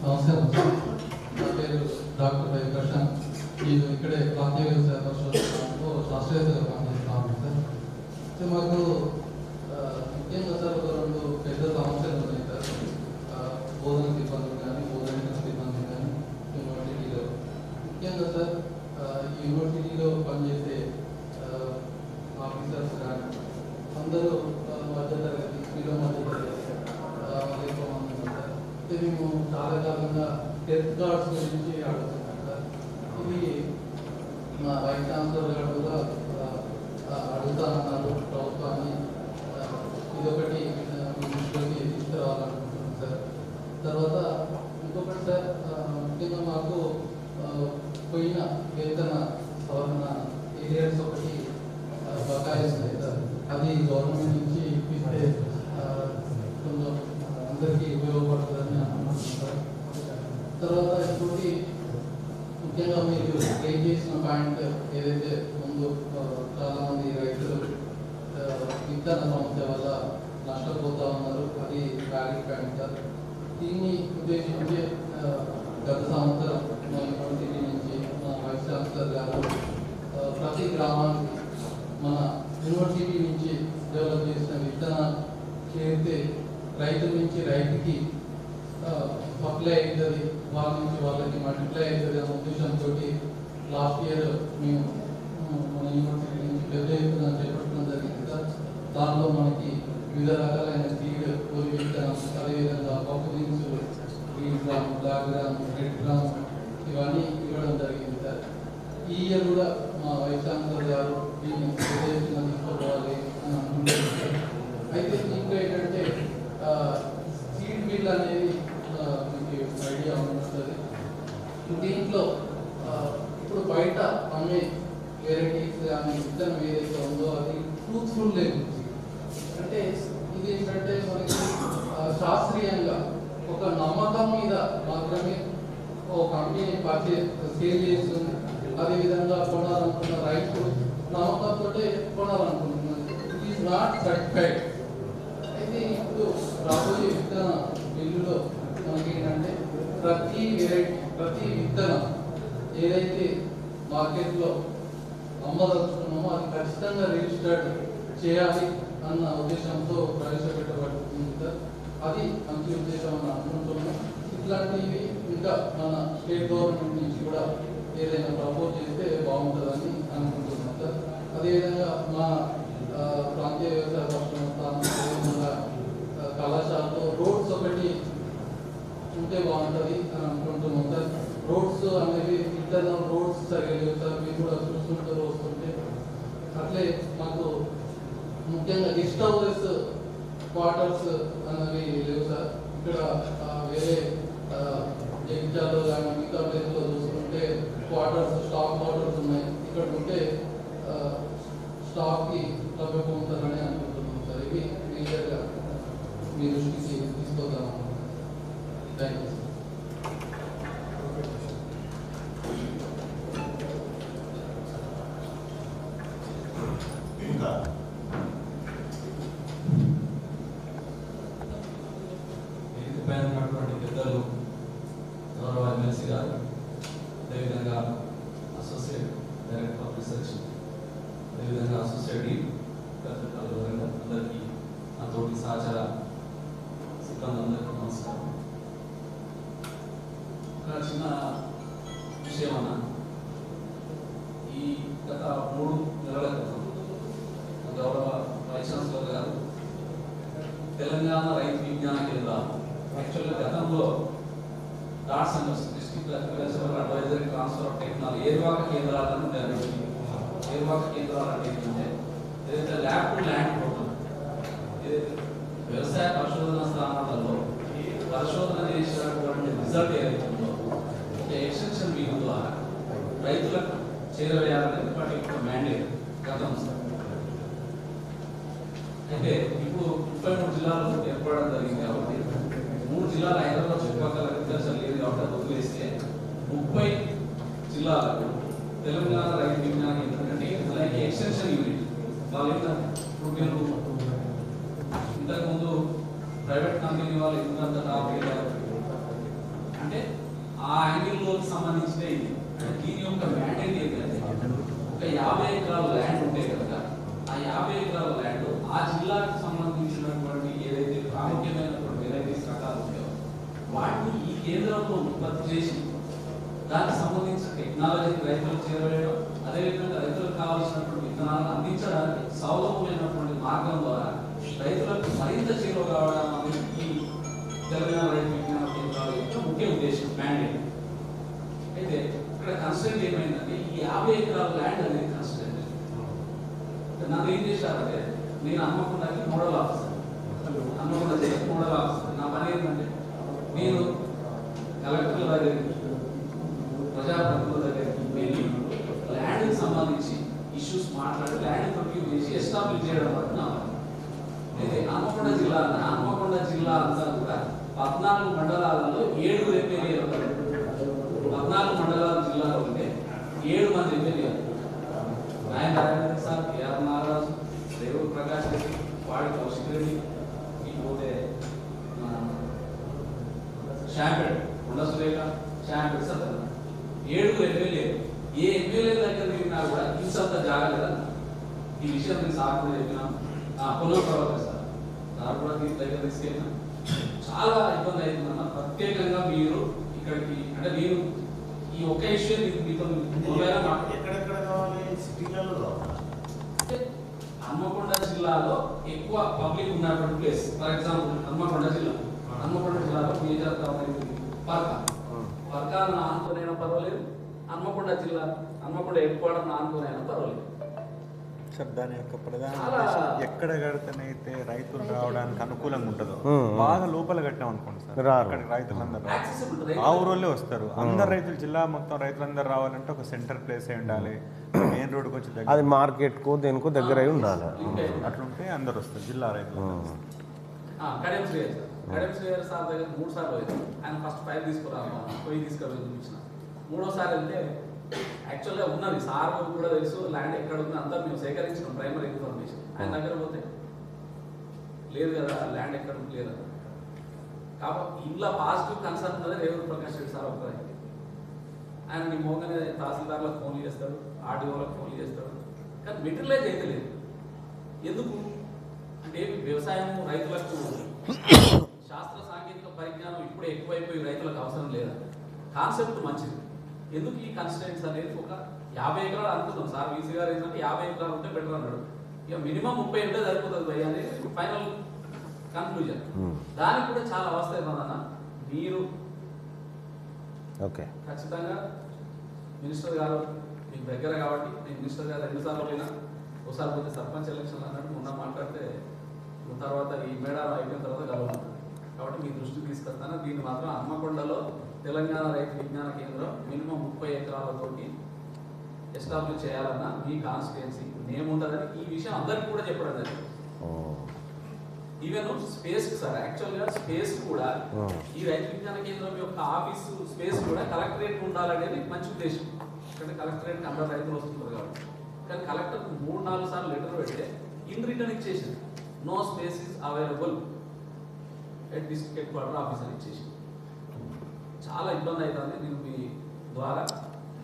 నమస్కారం సార్, నా పేరు డాక్టర్ వై ప్రశాంత్. నేను ఇక్కడే ప్రాంతీయ వ్యవసాయ పరిశోధనలో శాస్త్రవేత్తగా పనిచేస్తున్నాను సార్. సో మాకు ముఖ్యంగా సార్ ఒక 2 పెద్ద సమస్యలు ఉన్నాయి సార్. బోధన సిబ్బంది కానీ బోధన సిబ్బంది కానీ యూనివర్సిటీలో ముఖ్యంగా సార్ యూనివర్సిటీలో పనిచేసే ఆఫీసర్స్ కానీ అందరూ మధ్యతరగతి బిలో మధ్యతరగతి ఎక్కువ మంది ఉన్నారు సార్. మేము చాలా కాలంగా డెత్ కార్డ్స్ గురించి అడుగుతున్నాం సార్. ఇది మా వైస్ ఛాన్సలర్ గారు కూడా అడుగుతానన్నారు ప్రభుత్వాన్ని. ఇదొకటి మీ దృష్టిలోకి తీసుకురావాలనుకుంటున్నాం సార్. తర్వాత ఇంకొకటి సార్, ముఖ్యంగా మాకు పోయిన వేతన సవరణ ఏరియాస్ ఒకటి బకాయి ఉన్నాయి సార్. అది గవర్నమెంట్ నుంచి ఇప్పిస్తే కొంచెం అందరికీ ఉపయోగపడుతుందని అనుకుంటున్నాం సార్. తర్వాత ఇంకోటి ముఖ్యంగా మీరు రేట్ చేసిన పాయింట్ ఏదైతే ముందు చాలామంది రైతులు విత్తన సమస్య వల్ల నష్టపోతా ఉన్నారు, అది వ్యాలిడ్ పాయింట్ సార్. దీన్ని ఉద్దేశించి గత సంవత్సరం మా యూనివర్సిటీ నుంచి మా వైస్ ఛాన్సలర్ గారు ప్రతి గ్రామానికి మన యూనివర్సిటీ నుంచి డెవలప్ చేసిన విత్తనాలు చేరితే రైతు నుంచి రైతుకి సప్లై అవుతుంది, వాళ్ళ నుంచి వాళ్ళకి మల్టిప్లై అవుతుంది అనే ఉద్దేశంతో లాస్ట్ ఇయర్ మేము మన యూనివర్సిటీ నుంచి పెద్ద ఎత్తున చేపట్టడం జరిగింది సార్. దానిలో మనకి వివిధ రకాలైన సీడ్, వరి విత్తనం, అదేవిధంగా పప్పు దినుసులు, green gram, black gram, red gram ఇవన్నీ ఇవ్వడం జరిగింది సార్. ఈ ఇయర్ కూడా మా వైస్ ఛాన్సలర్ గారు దీన్ని పెద్ద ఎత్తున తీసుకోవాలి అని అనుకుంటున్నారు. అయితే ఇంకా ఏంటంటే సీడ్ బిల్ అనేది మీకు ఐడియా ఉంటుంది. దీంట్లో ఇప్పుడు బయట అమ్మే వెరైటీస్ కానీ విత్తనం ఏదైతే ఉందో అది ట్రూత్ఫుల్ లేదు. అంటే ఇది ఏంటంటే మనకి శాస్త్రీయంగా ఒక నమ్మకం మీద మాత్రమే ఒక కంపెనీ సేల్ చేస్తుంది. అదేవిధంగా కొనాలనుకున్న రైతు నమ్మకంతో కొనాలనుకుంటున్నారు. It is not certified. అయితే ఇప్పుడు రాబోయే విత్తన బిల్లులో మనకి ఏంటంటే ప్రతి వెరైటీ, ప్రతి విత్తనం ఏదైతే మార్కెట్లో అమ్మదలుచుకున్నామో అది ఖచ్చితంగా రిజిస్టర్డ్ చేయాలి అన్న ఉద్దేశంతో ప్రవేశపెట్టబడుతుంది సార్. అది మంచి ఉద్దేశం అని అనుకుంటున్నాం. ఇట్లాంటివి ఇంకా మన స్టేట్ గవర్నమెంట్ నుంచి కూడా ఏదైనా ప్రపోజ్ చేస్తే బాగుంటుందని అనుకుంటున్నాం సార్. అదేవిధంగా మా ప్రాంతీయ వ్యవసాయ పరిశ్రమ కళాశాలలో రోడ్స్ ఒకటి ఉంటే బాగుంటుంది అని అనుకుంటున్నాం సార్. రోడ్స్ అనేవి ఇంటర్నల్ రోడ్స్ సరిగ్గా లేవు సార్. మీరు కూడా చూస్తుంటారు, వస్తుంటారు. అట్లే మాకు ముఖ్యంగా గెస్ట్ హౌసెస్ క్వార్టర్స్ అనేవి లేవు సార్. ఇక్కడ వేరే జగిత్యాలలో కానీ మిగతా ప్లేస్లో చూసుకుంటే క్వార్టర్స్ స్టాక్ క్వార్టర్స్ ఉన్నాయి. ఇక్కడ ఉంటే స్టాక్కి లభ్యమవుతారని అనుకుంటున్నాం సార్. ఇవి మేజర్గా మీ దృష్టికి తీసుకొద్దాం. Thank you. ఉన్నటువంటి పెద్దలు గౌరవ ఎమ్మెల్సీ గారు, అదేవిధంగా అసోసియేట్ డైరెక్టర్ ఆఫ్ రీసెర్చ్, అదేవిధంగా అసోసియేట్ డీన్ అందరికీ, నా తోటి సహచర సిబ్బంది అందరికీ నమస్కారం. ఒక చిన్న విషయం అన్న, ఈ గత 3 నెలల క్రితం గౌరవ వైస్ ఛాన్సలర్ గారు తెలంగాణ రైతు విజ్ఞాన కేంద్రాలు, యాక్చువల్గా గతంలో DAATT centres, district agricultural advisory transfer of technology, ఏర్వాక కేంద్రాలను ఏర్వాక కేంద్రాలు అంటే ఏంటంటే ఏదైతే ల్యాబ్ టు ల్యాండ్ ప్రోగ్రామ్, ఏదైతే వ్యవసాయ పరిశోధన స్థానాలలో పరిశోధన చేసినటువంటి రిజల్ట్ ఏదైతుందో ఒక ఎక్స్టెన్షన్ వీక్ ద్వారా రైతులకు చేరవేయాలనేది వాటి యొక్క మ్యాండేట్ గతం. అయితే ఇప్పుడు 33 జిల్లాలు ఏర్పడడం జరిగింది కాబట్టి 3 జిల్లాలు హైదరాబాద్ చుట్టుపక్కల అగ్రికల్చర్ లేదు కాబట్టి అది వదిలేస్తే 30 జిల్లాలకు తెలంగాణ రైతు విజ్ఞాన కేంద్రం అంటే లైక్ ఎక్స్టెన్షన్ యూనిట్ వాళ్ళు ఏంటంటే ఇప్పుడు మీరు ఇంతకుముందు ప్రైవేట్ కంపెనీ వాళ్ళు ఎందుకంత టాప్ అంటే ఆ యాంగిల్లోకి సంబంధించిన ఇది. దీని యొక్క మ్యాండేట్ ఏంటంటే ఒక 50 ఎకరాల ల్యాండ్ ఉంటే కనుక ఆ 50 ఎకరాల ల్యాండ్ ఆ జిల్లాకు సంబంధించినటువంటి ఏదైతే ప్రాముఖ్యమైనటువంటి వెరైటీస్ రకాలు ఉంటాయో వాటిని ఈ కేంద్రంలో ఉత్పత్తి చేసి దానికి సంబంధించిన టెక్నాలజీని రైతులకు చేరవేయడం, అదేవిధంగా రైతులకు కావాల్సినటువంటి విత్తనాలను అందించడానికి సౌలభ్యమైనటువంటి మార్గం ద్వారా రైతులకు మరింత చేరువ కావడం అనేది ఈ తెలంగాణ రైతు విజ్ఞాన కేంద్రాల యొక్క ముఖ్య ఉద్దేశం, మ్యాండేట్. అయితే ఇక్కడ కన్స్ట్రెంట్ ఏమైందంటే ఈ 50 ఎకరాల ల్యాండ్ అనేది కన్స్ట్రెంట్. నన్ను ఏం చేశారంటే నేను హన్మకొండకి మోడల్ ఆఫీసర్, హన్మకొండ జిల్లాకి మోడల్ ఆఫీసర్. నా పని ఏంటంటే నేను కలెక్టర్ల దగ్గరికి, ప్రజాప్రతినిధుల దగ్గరికి వెళ్ళి ల్యాండ్కి సంబంధించి ఇష్యూస్ మాట్లాడి ల్యాండ్ ప్రొక్యూర్ చేసి ఎస్టాబ్లిష్ చేయడం వరకు నా పని. అయితే హన్మకొండ జిల్లా అంతా కూడా 14 మండలాలలో 7 ఎమ్మెల్యేలు, 14 మండలాల జిల్లాలో ఉంటే 7 మంది ఎమ్మెల్యేలు. నారాయణ సార్, కేఆర్ నాగరాజు, రేవూరు ప్రకాష్ రెడ్డి, వాడి కౌశిక్ రెడ్డి, పోతే షాంపేట్ కొండ సురేఖ, షాంపేట్ సార్ 7 ఎమ్మెల్యేలు. ఏ ఎమ్మెల్యే దగ్గర తిరిగినా కూడా ఇంత జాగలేదన్న. ఈ విషయం నేను సార్ కూడా చెప్పినాను. పొలం ప్రభాకర్ సార్ కూడా దీని దగ్గర తీసుకెళ్ళినా చాలా ఇబ్బంది అవుతుందన్న. ప్రత్యేకంగా మీరు ఇక్కడికి అంటే నేను ఈ ఒక్క ఇష్యూ మీతో ఎక్కడెక్కడ కావాలి? సిటీలలో హన్మకొండ జిల్లాలో ఎక్కువ పబ్లిక్ ఉన్నటువంటి ప్లేస్. ఫర్ ఎగ్జాంపుల్ హన్మకొండ జిల్లాలో మేజర్ పర్కాలను ఆనుకోనైనా పర్వాలేదు, హన్మకొండ హెడ్ క్వార్టర్ ఆనుకోనైనా పర్వాలేదు. సార్ దాని యొక్క ప్రధాన ఎక్కడ కడితేనైతే రైతులు రావడానికి అనుకూలంగా ఉంటుందో బాగా లోపల కట్టాం అనుకోండి సార్, అక్కడ రైతులందరూ ఆ ఊరోళ్ళే వస్తారు. అందరు రైతులు, జిల్లా మొత్తం రైతులందరూ రావాలంటే ఒక సెంటర్ ప్లేస్ అయి ఉండాలి, మెయిన్ రోడ్కి వచ్చి దగ్గర, అది మార్కెట్కు దేనికో దగ్గర అయి ఉండాలి. అట్లుంటే అందరు వస్తారు జిల్లా రైతులు. కడెం శ్రీహరి సార్ దగ్గర 3 సార్లు పోయింది. ఆయన ఫస్ట్ 5 తీసుకురావాలి చూపించిన. 3వ సారి వెళ్తే యాక్చువల్గా ఉన్నది సార్ కూడా తెలుసు ల్యాండ్ ఎక్కడ ఉంది అంతా మేము సేకరించినాం ప్రైమరీ ఇన్ఫర్మేషన్. ఆయన దగ్గర పోతే లేదు కదా ల్యాండ్ ఎక్కడ లేదు కదా. కాబట్టి ఇంట్లో పాజిటివ్ కన్సర్న్ ఉన్నది రేవూరు ప్రకాష్ రెడ్డి సార్ ఒక్కరే. ఆయన నీ మోగానే తహసీల్దార్లకు ఫోన్లు చేస్తాడు, ఆర్డీఓలకు ఫోన్లు చేస్తాడు, కానీ మెటీరియలైజ్ అయితే లేదు. ఎందుకు అంటే వ్యవసాయం రైతులకు శాస్త్ర సాంకేతిక పరిజ్ఞానం ఇప్పుడే ఎక్కువైపోయి రైతులకు అవసరం లేదా? కాన్సెప్ట్ మంచిది. ఎందుకు ఈ కన్స్టెంట్స్ అనేది ఒక 50 ఎకరాలు అనుకుందాం సార్. వీసీ గారు ఏంటంటే 50 ఎకరాలు ఉంటే బెటర్ అన్నాడు. ఇక మినిమం 30 ఉంటే సరిపోతుంది భయ్య అనేది ఫైనల్ కన్క్లూజన్. దానికి కూడా చాలా అవస్థ అవుతుందన్న. మీరు ఖచ్చితంగా మినిస్టర్ గారు మీకు దగ్గర కాబట్టి నేను మినిస్టర్ గారు 2 సార్లు పోయినా, ఒకసారి పోతే సర్పంచ్ ఎలక్షన్ అన్నట్టు మొన్న మాట్లాడితే తర్వాత ఈ మేడారం అయిపోయిన తర్వాత కలవాలి. కాబట్టి మీ దృష్టికి తీసుకొస్తాను. దీన్ని మాత్రం హన్మకొండలో తెలంగాణ రైతు విజ్ఞాన కేంద్రం మినిమం 30 ఎకరాలతోటి ఎస్టాబ్లిష్ చేయాలన్న మీ కాన్స్టిట్యున్సీ నేమ్ ఉంటుందని ఈ విషయం అందరికీ కూడా చెప్పడం జరిగింది. ఈవెన్ స్పేస్ సార్, యాక్చువల్గా స్పేస్ కూడా ఈ రైతు విజ్ఞాన కేంద్రం యొక్క ఆఫీసు స్పేస్ కూడా కలెక్టరేట్ ఉండాలనేది మంచి ఉద్దేశం. ఎందుకంటే కలెక్టరేట్ అందరు రైతులు వస్తున్నారు కాబట్టి. కానీ కలెక్టర్కు 3-4 సార్లు లెటర్ పెడితే ఇన్ రిటర్న్ ఇచ్చేసింది. No space is available at district headquarter office అని ఇచ్చేసి చాలా ఇబ్బంది అవుతుంది. నేను మీ ద్వారా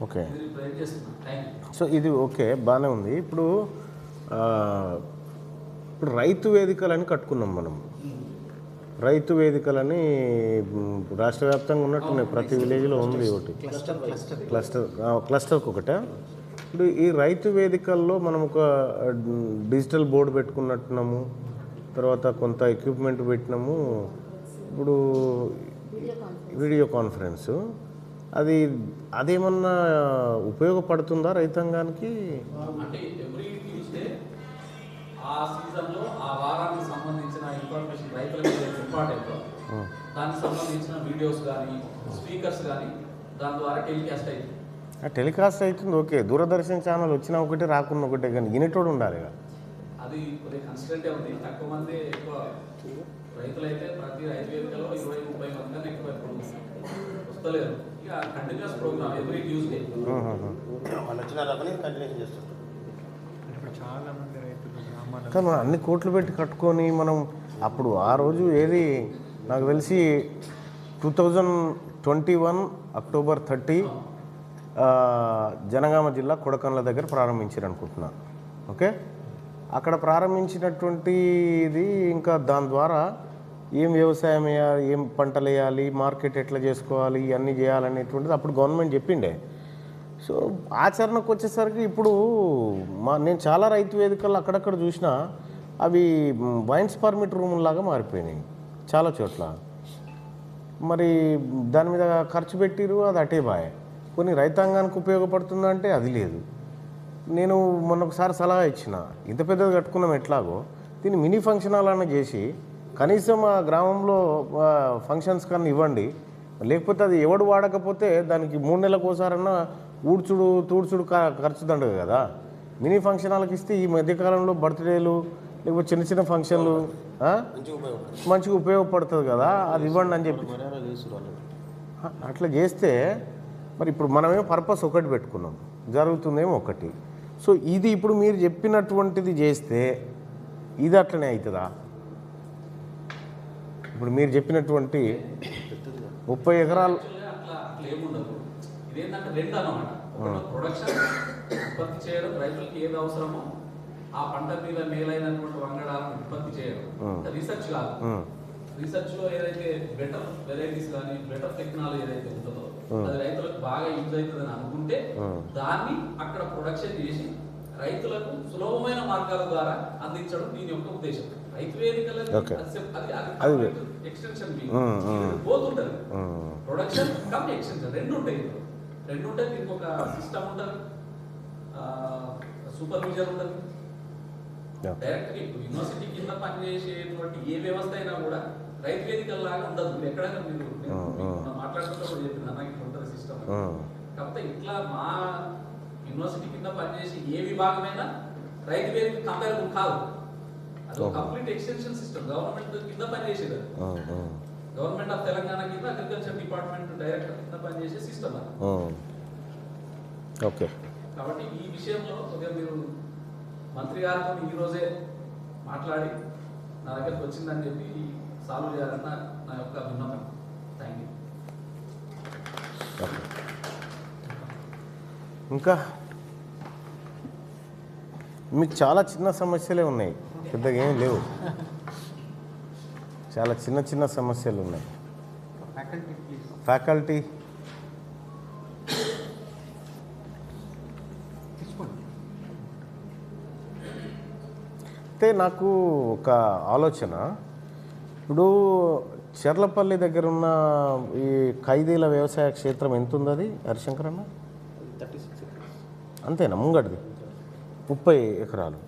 ఓకే ప్రయత్నం చేస్తున్నాను. Thank you. సో ఇది ఓకే, బాగానే ఉంది. ఇప్పుడు రైతు వేదికలని కట్టుకున్నాం మనం. రైతు వేదికలని రాష్ట్ర వ్యాప్తంగా ఉన్నట్టున్నాయి, ప్రతి విలేజ్లో ఉంది ఒకటి క్లస్టర్కి ఒకటే. ఇప్పుడు ఈ రైతు వేదికల్లో మనం ఒక డిజిటల్ బోర్డు పెట్టుకున్నట్టున్నాము, తర్వాత కొంత ఎక్విప్మెంట్ పెట్టినాము. ఇప్పుడు వీడియో కాన్ఫరెన్స్ అదేమన్నా ఉపయోగపడుతుందా రైతాంగానికి? అంటే ఎవ్రీ ట్యూస్డే ఆ సీజన్లో ఆ వారానికి సంబంధించిన ఇన్ఫర్మేషన్ రైతులకు ఏదైతే ఇంపార్టెంట్ దానికి సంబంధించిన వీడియోస్ కానీ స్పీకర్స్ కానీ దాని ద్వారా టెలికాస్ట్ అవుతుంది. టెలికాస్ట్ అవుతుంది ఓకే, దూరదర్శన్ ఛానల్ వచ్చినా ఒకటి రాకున్నా ఒకటే, కానీ వినేటోడు ఉండాలి. అది కొద్దిగా కన్స్టెంటే ఉంది. తక్కువ మంది ఎక్కువ రైతులు అయితే ప్రతి రైతు వేదికలో 20-30 మంది కన్నా ఎక్కువ ఎప్పుడు వస్తలేరు. ఇక కంటిన్యూస్ ప్రోగ్రామ్ ఎవ్రీ ట్యూస్డే వాళ్ళు వచ్చిన రకమే కంటిన్యూషన్ చేస్తారు. చాలా మంది రైతులు గ్రామాల కానీ మనం అన్ని కోట్లు పెట్టి కట్టుకొని మనం అప్పుడు ఆ రోజు ఏది నాకు తెలిసి 2021 అక్టోబర్ 30 జనగామ జిల్లా కొడకండ్ల దగ్గర ప్రారంభించారు అనుకుంటున్నాను. ఓకే, అక్కడ ప్రారంభించినటువంటి ఇది ఇంకా దాని ద్వారా ఏం వ్యవసాయం వేయాలి, ఏం పంటలు వేయాలి, మార్కెట్ ఎట్లా చేసుకోవాలి, ఇవన్నీ చేయాలనేటువంటిది అప్పుడు గవర్నమెంట్ చెప్పిండే. సో ఆచరణకు వచ్చేసరికి ఇప్పుడు నేను చాలా రైతు వేదికలు అక్కడక్కడ చూసినా అవి వైన్స్ పర్మిట్ రూముల్లాగా మారిపోయినాయి చాలా చోట్ల. మరి దాని మీద ఖర్చు పెట్టిరు, అది అటే బాయ్. కొన్ని రైతాంగానికి ఉపయోగపడుతుందా అంటే అది లేదు. నేను మొన్న ఒకసారి సలహా ఇచ్చిన, ఇంత పెద్దది కట్టుకున్నాం ఎట్లాగో దీన్ని మినీ ఫంక్షన్ హాల్ చేసి కనీసం ఆ గ్రామంలో ఫంక్షన్స్ కన్నా ఇవ్వండి. లేకపోతే అది ఎవడు వాడకపోతే దానికి 3 నెలలకు ఒకసారన్నా ఊడ్చుడు తూడ్చుడు ఖర్చు దండగ కదా. మినీ ఫంక్షన్ హాల్కి ఇస్తే ఈ మధ్యకాలంలో బర్త్డేలు లేకపోతే చిన్న చిన్న ఫంక్షన్లు మంచిగా ఉపయోగపడుతుంది కదా, అది ఇవ్వండి అని చెప్పి అట్లా చేస్తే మరి ఇప్పుడు మనమేమో పర్పస్ ఒకటి పెట్టుకున్నాం, జరుగుతుందేమో ఒకటి. సో ఇది ఇప్పుడు మీరు చెప్పినటువంటిది చేస్తే ఇది అట్లనే అవుతుందా? ఇప్పుడు మీరు చెప్పినటువంటి 30 ఎకరాలు అట్లా ఏముండదు. ఇదేంటంటే రెండు అన్నమాట. ప్రొడక్షన్ ఉత్పత్తి చేయడం, రైతులకి ఏది అవసరమో ఆ పంట మీద మేలైనటువంటి వంగడాలను ఉత్పత్తి చేయడం, రీసెర్చ్ కాదు. రీసెర్చ్ లో ఏదైతే బెటర్ వెరైటీస్ కానీ బెటర్ టెక్నాలజీ ఏదైతే ఉంటుందో అది రైతులకు బాగా యూజ్ అవుతుందని అనుకుంటే దాన్ని అక్కడ ప్రొడక్షన్ చేసి రైతులకు సులభమైన మార్గాల ద్వారా అందించడం దీని యొక్క ఉద్దేశం. రైతు వేదికలకు ఎక్స్టెన్షన్ పోతుంటది. ప్రొడక్షన్ కమ్ ఎక్స్టెన్షన్ రెండు ఉంటాయి. దీనికి ఒక సిస్టమ్ ఉంటుంది, సూపర్విజన్ ఉంటుంది. డైరెక్ట్ యూనివర్సిటీ కింద పనిచేసేటువంటి ఏ వ్యవస్థ అయినా కూడా రైతు వేదికల లాగా ఉండదు. మీరు ఎక్కడైనా మీరు మాట్లాడుతున్నప్పుడు చెప్పిన నాకు ఇట్లా ఉంటుంది సిస్టమ్. కాకపోతే ఇట్లా మా యూనివర్సిటీ కింద పనిచేసి ఏ విభాగమైనా రైతు వేదిక కంపేరబుల్ కాదు. అది ఒక కంప్లీట్ ఎక్స్టెన్షన్ సిస్టమ్. గవర్నమెంట్ కింద పనిచేసేది, గవర్నమెంట్ ఆఫ్ తెలంగాణ కింద అగ్రికల్చర్ డిపార్ట్మెంట్ డైరెక్టర్ కింద పనిచేసే సిస్టమ్ అది. ఓకే, కాబట్టి ఈ విషయంలో మీరు మంత్రి గారితో ఈ రోజే మాట్లాడి నా దగ్గరకు వచ్చిందని చెప్పి సాల్వ్ చేయాలన్న నా యొక్క విన్నపం. Thank you. ఇంకా మీకు చాలా చిన్న సమస్యలే ఉన్నాయి, పెద్దగా ఏం లేవు. చాలా చిన్న చిన్న సమస్యలు ఉన్నాయి. ఫ్యాకల్టీ అయితే నాకు ఒక ఆలోచన. ఇప్పుడు చెర్లపల్లి దగ్గర ఉన్న ఈ ఖైదీల వ్యవసాయ క్షేత్రం ఎంత ఉంది అది హరిశంకర్ అన్న? 36 అంతేనా? ముంగడిది 30 ఎకరాలు.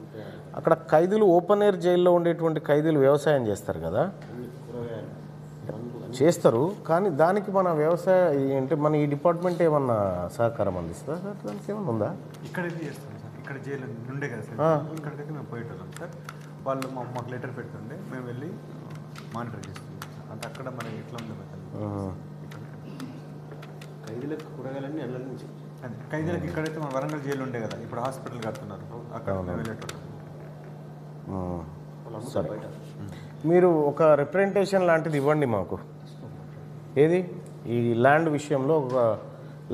అక్కడ ఖైదీలు ఓపెన్ ఎయిర్ జైల్లో ఉండేటువంటి ఖైదీలు వ్యవసాయం చేస్తారు కదా, కూరగాయలు చేస్తారు. కానీ దానికి మన వ్యవసాయ అంటే మన ఈ డిపార్ట్మెంట్ ఏమన్నా సహకారం అందిస్తుందా సార్? దానికి ఏమన్నా ఉందా? ఇక్కడైతే చేస్తాం సార్. ఇక్కడ జైలు ఉండే కదా సార్, ఇక్కడికైతే మేము పోయేటోళ్ళం సార్. వాళ్ళు మాకు లెటర్ పెడుతుండే, మేము వెళ్ళి మానిటర్ చేస్తున్నాం సార్. అంటే అక్కడ మనకి ఎట్లా ఉందో ఖైదీలకు కూరగాయలన్నీ అల్ల నుంచి. అదే ఖైదీలకు ఇక్కడైతే మన వరంగల్ జైలు ఉండే కదా, ఇప్పుడు హాస్పిటల్ కడుతున్నారు, అక్కడ మేము వెళ్ళేటోళ్ళం. సరే, మీరు ఒక రిప్రజెంటేషన్ లాంటిది ఇవ్వండి మాకు. ఏది ఈ ల్యాండ్ విషయంలో ఒక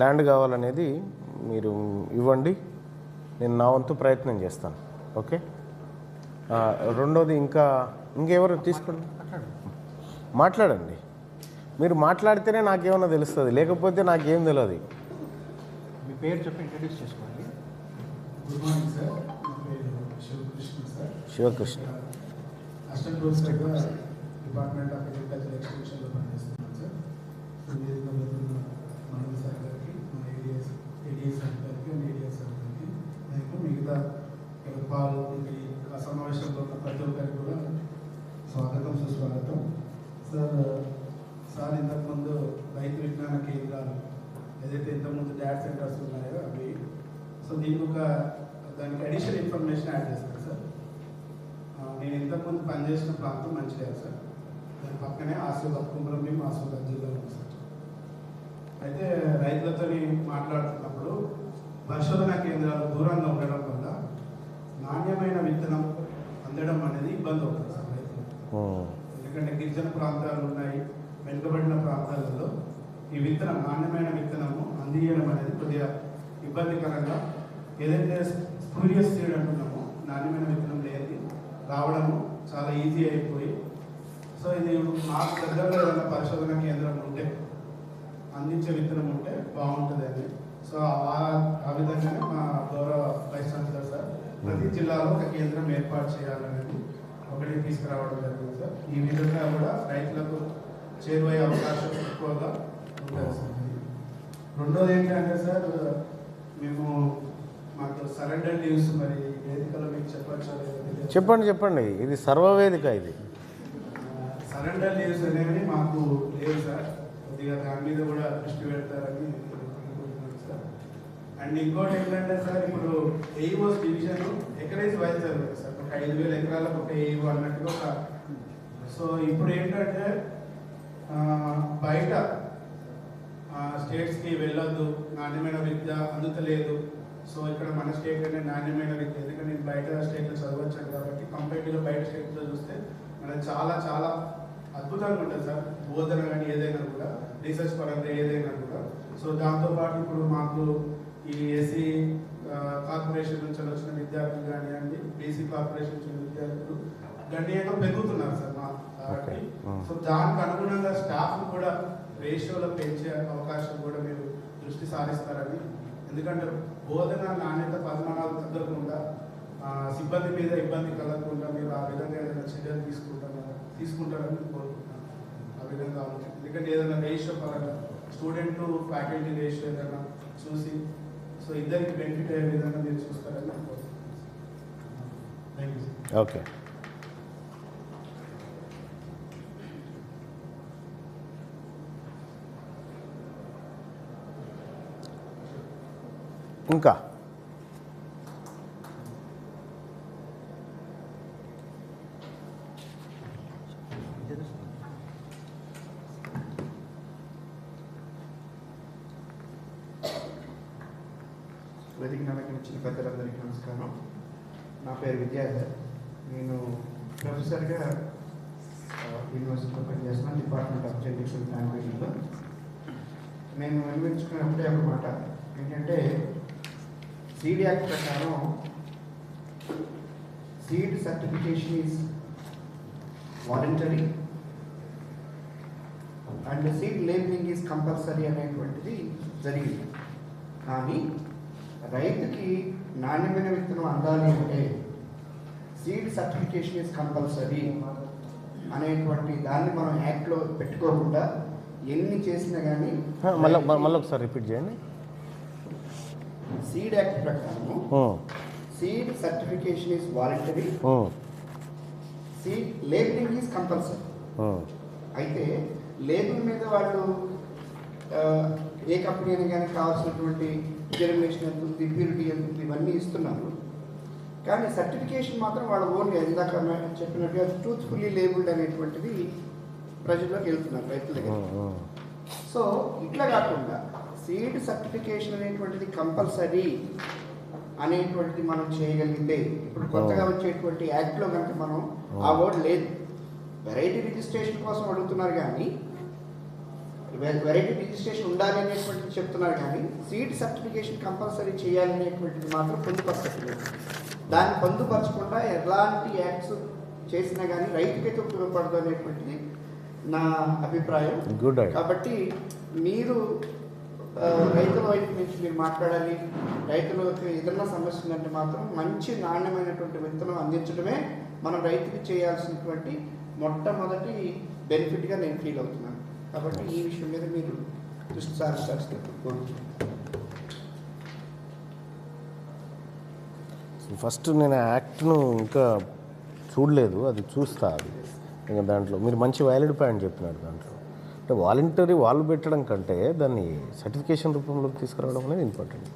ల్యాండ్ కావాలనేది మీరు ఇవ్వండి, నేను నా వంతు ప్రయత్నం చేస్తాను. ఓకే. రెండోది ఇంకెవరు తీసుకోండి, మాట్లాడండి. మీరు మాట్లాడితేనే నాకేమన్నా తెలుస్తుంది, లేకపోతే నాకేం తెలియదు. మీ పేరు చెప్పి ఇంట్రడ్యూస్ చేసుకోండి. గుడ్ మార్నింగ్ సార్, నా పేరు శివకృష్ణ సార్. శివకృష్ణ, అసిస్టెంట్ ప్రొఫెసర్గా డిపార్ట్మెంట్ ఆఫ్ అగ్రికల్చర్ ఎక్స్టెన్షన్లో పనిచేస్తున్నాను సార్. మనోజ్ సార్ గారికి, మా ఏడిఎస్ సార్ గారికి, ఏడిఎస్ సార్ గారికి, నాకు మిగతా పాలు ఆ సమావేశంలో ఉన్న ప్రతి ఒక్కరికి కూడా స్వాగతం, సుస్వాగతం. సార్ ఇంతకుముందు రైతు విజ్ఞాన కేంద్రాలు ఏదైతే ఇంతకుముందు డాట్ సెంటర్స్ ఉన్నాయో అవి, సో దీనికి దానికి అడిషనల్ ఇన్ఫర్మేషన్ యాడ్ చేస్తాను సార్. నేను ఇంతకుముందు పనిచేసిన ప్రాంతం మంచిర్యాల సార్, దాని పక్కనే ఆశీర్వాద్ కుమ్రంభీం ఆశీర్వాద్ జిల్లా ఉంది సార్. అయితే రైతులతో మాట్లాడుతున్నప్పుడు పరిశోధనా కేంద్రాలు దూరంగా ఉండడం వల్ల నాణ్యమైన విత్తనం అందడం అనేది ఇబ్బంది అవుతుంది సార్ రైతులకు. ఎందుకంటే గిరిజన ప్రాంతాలు ఉన్నాయి, వెనుకబడిన ప్రాంతాలలో ఈ విత్తనం, నాణ్యమైన విత్తనము అందించడం అనేది కొద్దిగా ఇబ్బందికరంగా, ఏదైతే స్పూరియస్ సీడ్ అంటున్నామో నాణ్యమైన విత్తనం లేని రావడము చాలా ఈజీ అయిపోయి, సో ఇది మాకు దగ్గరలో ఏదైనా పరిశోధన కేంద్రం ఉంటే, అందించే విత్తనం ఉంటే బాగుంటుంది అని. సో ఆ విధంగానే మా గౌరవ వైస్ ఛాన్సలర్ సార్ ప్రతి జిల్లాలో ఒక కేంద్రం ఏర్పాటు చేయాలనేది ఒకటి తీసుకురావడం జరిగింది సార్. ఈ విధంగా కూడా రైతులకు చేరువయ్యే అవకాశం ఎక్కువగా ఉంటుంది సార్. రెండోది ఏంటంటే సార్, మేము మాకు సరెండర్ లీవ్స్ మరి వేదికలో మీకు చెప్పండి. ఇది సర్వవేదిక. ఇది సరెండర్ లీవ్స్ అనేవి మాకు లేవు సార్, కొద్దిగా దాని మీద కూడా దృష్టి పెడతారని అనుకుంటున్నాను సార్. అండ్ ఇంకోటి ఏంటంటే సార్, ఇప్పుడు ఏఈఓస్ డివిజన్ ఎకరేజ్ వైజ్ జరుగుతుంది సార్. ఒక 5,000 ఎకరాలకు ఒక ఏఈఓ అన్నట్టుగా ఒక. సో ఇప్పుడు ఏంటంటే బయట స్టేట్స్కి వెళ్ళొద్దు, నాణ్యమైన విద్య అందుతలేదు. సో ఇక్కడ మన స్టేట్లోనే నాణ్యమైన విద్య, ఎందుకంటే నేను బయట స్టేట్లో చదవచ్చాను కాబట్టి కంపేర్డ్గా బయట స్టేట్లో చూస్తే మనకి చాలా చాలా అద్భుతంగా ఉంటుంది సార్, బోధన కానీ ఏదైనా కూడా, రీసెర్చ్ పరంగా ఏదైనా కూడా. సో దాంతోపాటు ఇప్పుడు మాకు ఈ ఎస్సీ కార్పొరేషన్ నుంచి వచ్చిన విద్యార్థులు కానివ్వండి, బీసీ కార్పొరేషన్ నుంచి విద్యార్థులు గణనీయంగా పెరుగుతున్నారు సార్ మా కాబట్టి. సో దానికి అనుగుణంగా స్టాఫ్ కూడా రేషియోలో పెంచే అవకాశం కూడా మీరు దృష్టి సారిస్తారని, ఎందుకంటే బోధన నాణ్యత పరిమాణాలు తగ్గకుండా, సిబ్బంది మీద ఇబ్బంది కలగకుండా మీరు ఆ విధంగా ఏదైనా చర్యలు తీసుకుంటారని కోరుకుంటున్నాను. ఆ విధంగా ఎందుకంటే ఏదైనా రేషియో పరంగా స్టూడెంట్ టు ఫ్యాకల్టీ రేషియో ఏదైనా చూసి, సో ఇద్దరికి బెనిఫిట్ అయ్యే విధంగా మీరు చూస్తారని కోరుకుంటున్నాను. Thank you sir. ఓకే. ఇంకా వేదిక నాయకులు వచ్చిన పెద్దలందరికీ నమస్కారం. నా పేరు విద్యాధర్. నేను ప్రొఫెసర్గా యూనివర్సిటీలో పనిచేస్తున్నాను, డిపార్ట్మెంట్ ఆఫ్ జెనెటిక్స్ అండ్ ప్లాంటేషన్లో. నేను వినిపించుకున్నప్పుడే ఒక మాట ఏంటంటే, సీడ్ యాక్ట్ ప్రకారం seed certification is voluntary and seed labelling is compulsory అనేటువంటిది జరిగింది. కానీ రైతుకి నాణ్యమైన విత్తనం అందాలి అంటే సీడ్ సర్టిఫికేషన్ ఈజ్ కంపల్సరీ అనేటువంటి దాన్ని మనం యాక్ట్లో పెట్టుకోకుండా ఎన్ని చేసినా కానీ మళ్ళీ ఒకసారి రిపీట్ చేయండి. సీడ్ యాక్ట్ ప్రకారం seed certification is voluntary, seed labelling is compulsory. అయితే లేబుల్ మీద వాళ్ళు ఏ కంపెనీ అని కానీ కావాల్సినటువంటి జెర్మినేషన్ ఎంత ఉంది, ప్యూరిటీ ఎంత ఉంది, ఇవన్నీ ఇస్తున్నారు. కానీ సర్టిఫికేషన్ మాత్రం వాళ్ళు ఓన్లీ ఇందాక చెప్పినట్టుగా ట్రూత్ఫుల్లీ లేబుల్డ్ అనేటువంటిది ప్రజల్లోకి వెళ్తున్నారు రైతుల దగ్గర. సో ఇట్లా కాకుండా సీడ్ సర్టిఫికేషన్ అనేటువంటిది కంపల్సరీ అనేటువంటిది మనం చేయగలిగితే, ఇప్పుడు కొత్తగా వచ్చేటువంటి యాక్ట్లో కనుక మనం ఆ వర్డ్ లేదు, వెరైటీ రిజిస్ట్రేషన్ కోసం అడుగుతున్నారు కానీ వెరైటీ రిజిస్ట్రేషన్ ఉండాలి అనేటువంటిది చెప్తున్నారు కానీ సీడ్ సర్టిఫికేషన్ కంపల్సరీ చేయాలనేటువంటిది మాత్రం పొందుపరచట్లేదు. దాన్ని పొందుపరచకుండా ఎలాంటి యాక్ట్స్ చేసినా కానీ రైతుకైతే ఉపయోగపడదు అనేటువంటిది నా అభిప్రాయం. కాబట్టి మీరు రైతుల వైపు నుంచి మీరు మాట్లాడాలి. రైతులకు ఏదైనా సమస్య ఉందంటే మాత్రం మంచి నాణ్యమైనటువంటి విత్తనం అందించడమే మనం రైతుకి చేయాల్సినటువంటి మొట్టమొదటి బెనిఫిట్గా నేను ఫీల్ అవుతున్నాను. కాబట్టి ఈ విషయం మీద మీరు దృష్టి సారించాల్సింది. ఫస్ట్ నేను యాక్ట్ను ఇంకా చూడలేదు, అది చూస్తా. అది ఇంకా దాంట్లో మీరు మంచి వ్యాలిడ్ పాయింట్ చెప్పినారు. దాంట్లో అంటే వాలంటరీ వాళ్ళు పెట్టడం కంటే దాన్ని సర్టిఫికేషన్ రూపంలోకి తీసుకురావడం అనేది important.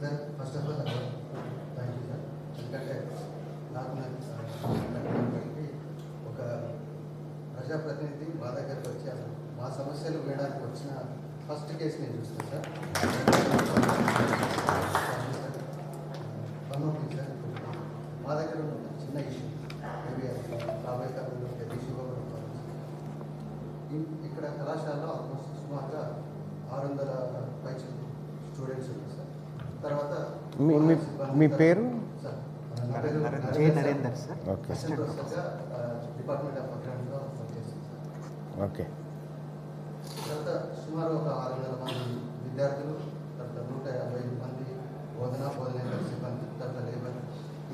Sir first of all thank you sir. ఎందుకంటే నాకు ఒక ప్రజాప్రతినిధి మా దగ్గరకు వచ్చి మా సమస్యలు వేయడానికి వచ్చిన ఫస్ట్ కేసు నేను చూస్తాను సార్. సార్ మా దగ్గర ఉన్న చిన్న ఇష్యూ రాబోయే కాలంలో పెద్ద ఇష్యూగా ఇక్కడ కళాశాలలో ఆల్మోస్ట్ సుమారుగా 600 పైచలు స్టూడెంట్స్ ఉన్నారు సార్. తర్వాత మీ పేరు? Sir Narender sir. Okay. Department of అగ్రికల్చర్లో వర్క్ చేస్తాను సార్. ఓకే. తర్వాత సుమారు ఒక 600 మంది విద్యార్థులు, తర్వాత 150 మంది బోధనేతర సిబ్బంది, తర్వాత లేబర్,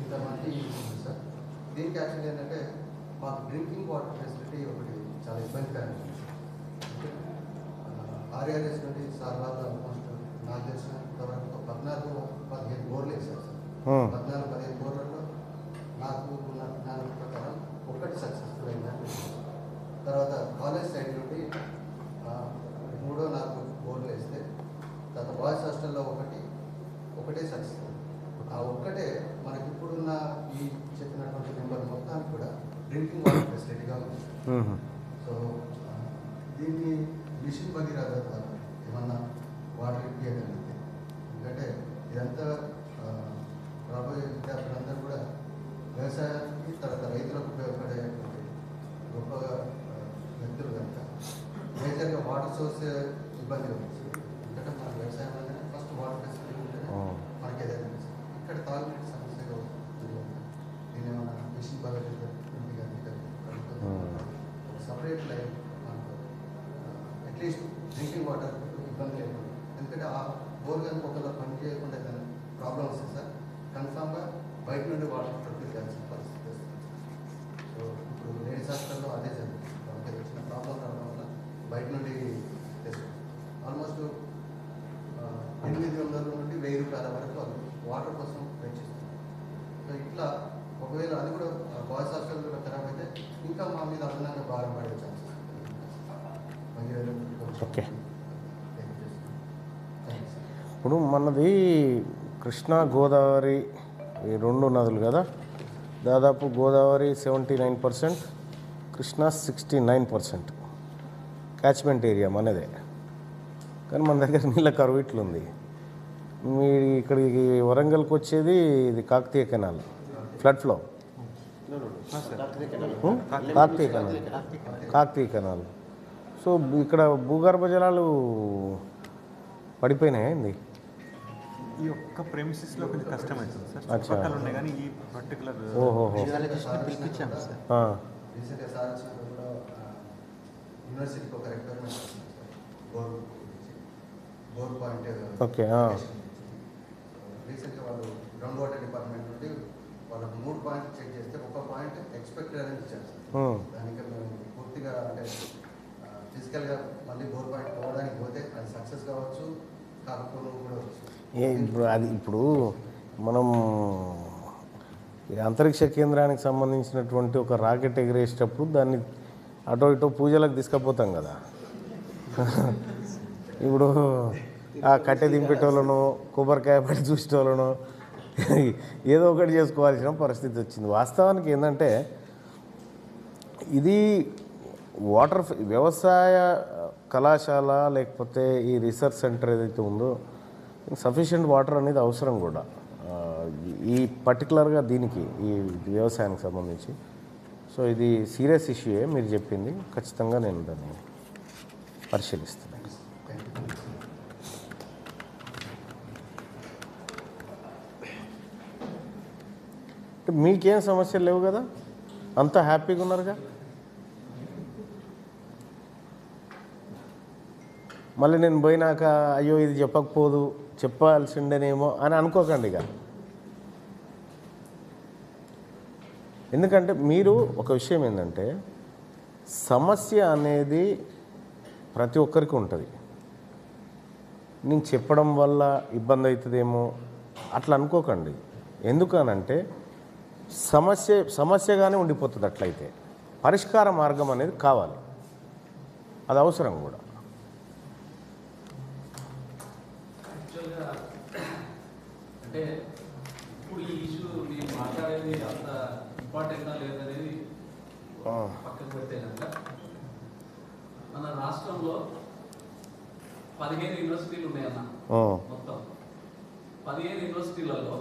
ఇంతమంది ఉంది సార్. దీనికి యాక్చువల్లీ ఏంటంటే మాకు డ్రింకింగ్ వాటర్ ఫెసిలిటీ ఒకటి చాలా ఇబ్బందికరంగా ఉంది సార్. ఆర్ఆర్ఎస్ నుండి సార్ వాళ్ళు ఆల్మోస్ట్ నాకు తెలిసిన వరకు 14-15 బోర్లు వేశారు సార్. 14-15 బోర్లలో నాకు ఉన్న జ్ఞానం ప్రకారం ఒకటి సక్సెస్ఫుల్ అయిందని. తర్వాత కాలేజ్ సైడ్ నుండి 3-4 బోర్లు వేస్తే, తర్వాత బాయ్స్ హాస్టల్లో ఒకటే సక్సెస్. ఆ ఒక్కటే మనకి ఇప్పుడున్న ఈ చెప్పినటువంటి నెంబర్ మొత్తానికి కూడా డ్రింకింగ్ వాటర్ ఫెసిలిటీగా ఉంది. సో దీన్ని మిషన్ భగీరథ ద్వారా ఏమన్నా వాటర్ ఇప్పించగలిగితే, ఎందుకంటే ఇదంతా రాబోయే విద్యార్థులందరూ కూడా వ్యవసాయానికి తర్వాత రైతులకు ఉపయోగపడేటువంటి గొప్పగా వ్యక్తులు కనుక మేజర్గా వాటర్ సోర్స్ ఇబ్బంది ఉంది. ఎందుకంటే మన వ్యవసాయం అనేది ఫస్ట్ వాటర్ ఫెసిలిటీ ఉంటేనే మనకి ఏదైనా ఇక్కడ తాగునీటి సమస్యగా వస్తుంది. దీని ఏమైనా మిషన్ భగీరథ సపరేట్ లైన్ మనకు అట్లీస్ట్ డ్రింకింగ్ వాటర్ ఇబ్బంది లేకుండా, ఎందుకంటే ఆ బోర్ కనుక ఒకళ్ళు పని చేయకుండా ఏదైనా ప్రాబ్లం వస్తుంది సార్, కన్ఫామ్గా బయట నుండి వాటర్ ప్రొడ్యూస్ చేయాల్సిన పరిస్థితి వస్తుంది. సో ఇప్పుడు లేడీస్ హాస్టల్లో అదే జరుగుతుంది. వాళ్ళకి వచ్చిన ప్రాబ్లం రావడం వల్ల బయట నుండి తెస్తుంది. ఆల్మోస్ట్ 800 నుండి 1000 రూపాయల వరకు వాళ్ళు వాటర్ కోసం పెంచిస్తున్నారు. సో ఇట్లా ఒకవేళ అది కూడా బాయ్స్ హాస్టల్ కూడా ఖరాబ్ అయితే ఇంకా మా మీద అదనంగా భారం పడే ఛాన్సెస్. ఓకే. ఇప్పుడు మనది కృష్ణా గోదావరి ఈ 2 నదులు కదా, దాదాపు గోదావరి 79%, కృష్ణా 69% క్యాచ్మెంట్ ఏరియా మనదే. కానీ మన దగ్గర నీళ్ళ కరువు ఇట్లుంది. మీ ఇక్కడికి వరంగల్కి వచ్చేది ఇది Kakatiya canal flood flow, Kakatiya canal. So ఇక్కడ భూగర్భ జలాలు పడిపోయినాయి. ఈ ఒక్క ప్రెమిసెస్లో కొంచెం కష్టమవుతుంది సార్. చుట్టుపక్కల ఉన్నాయి కానీ ఈ పర్టికులర్ పిలిపించాం సార్. రీసెంట్గా సార్ వచ్చినప్పుడు కూడా యూనివర్సిటీకి ఒక రిక్వైర్మెంట్ వస్తుంది సార్, బోర్ పాయింట్. ఓకే. రీసెంట్గా వాళ్ళు గ్రౌండ్ వాటర్ డిపార్ట్మెంట్ నుండి వాళ్ళకు 3 పాయింట్ చెక్ చేస్తే ఒక పాయింట్ ఎక్స్పెక్టెడ్ అనేది ఇచ్చారు సార్. దానికి మేము పూర్తిగా అంటే ఫిజికల్గా మళ్ళీ బోర్ పాయింట్ పోవడానికి పోతే అది సక్సెస్ కావచ్చు, కాకపోవడం కూడా వచ్చు. ఇప్పుడు మనం అంతరిక్ష కేంద్రానికి సంబంధించినటువంటి ఒక రాకెట్ ఎగిరేసేటప్పుడు దాన్ని అటో ఇటో పూజలకు తీసుకుపోతాం కదా. ఇప్పుడు ఆ కట్టె దింపేటోళ్ళను, కొబ్బరికాయ పట్టి చూసేటోళ్ళను ఏదో ఒకటి చేసుకోవాల్సిన పరిస్థితి వచ్చింది. వాస్తవానికి ఏంటంటే ఇది వ్యవసాయ కళాశాల లేకపోతే ఈ రీసెర్చ్ సెంటర్ ఏదైతే ఉందో సఫిషియెంట్ వాటర్ అనేది అవసరం కూడా ఈ పర్టికులర్గా దీనికి ఈ వ్యవసాయానికి సంబంధించి. సో ఇది సీరియస్ ఇష్యూయే మీరు చెప్పింది, ఖచ్చితంగా నేను దాన్ని పరిశీలిస్తున్నాను. మీకేం సమస్యలు లేవు కదా, అంతా హ్యాపీగా ఉన్నారుగా. మళ్ళీ నేను పోయినాక అయ్యో ఇది చెప్పకపోదు చెప్పాల్సిండేనేమో అని అనుకోకండి ఇక. ఎందుకంటే మీరు ఒక విషయం ఏంటంటే సమస్య అనేది ప్రతి ఒక్కరికి ఉంటుంది. నేను చెప్పడం వల్ల ఇబ్బంది అవుతుందేమో అట్లా అనుకోకండి. ఎందుకనంటే సమస్యగానే ఉండిపోతుంది. అట్లయితే పరిష్కార మార్గం అనేది కావాలి, అది అవసరం కూడా. యాక్చువల్గా అంటే ఇప్పుడు ఈ ఇష్యూ నేను మాట్లాడేది అంత ఇంపార్టెంట్గా లేదనేది పక్కకు పెడితే కనుక మన రాష్ట్రంలో 15 యూనివర్సిటీలు ఉన్నాయన్న. మొత్తం 15 యూనివర్సిటీలలో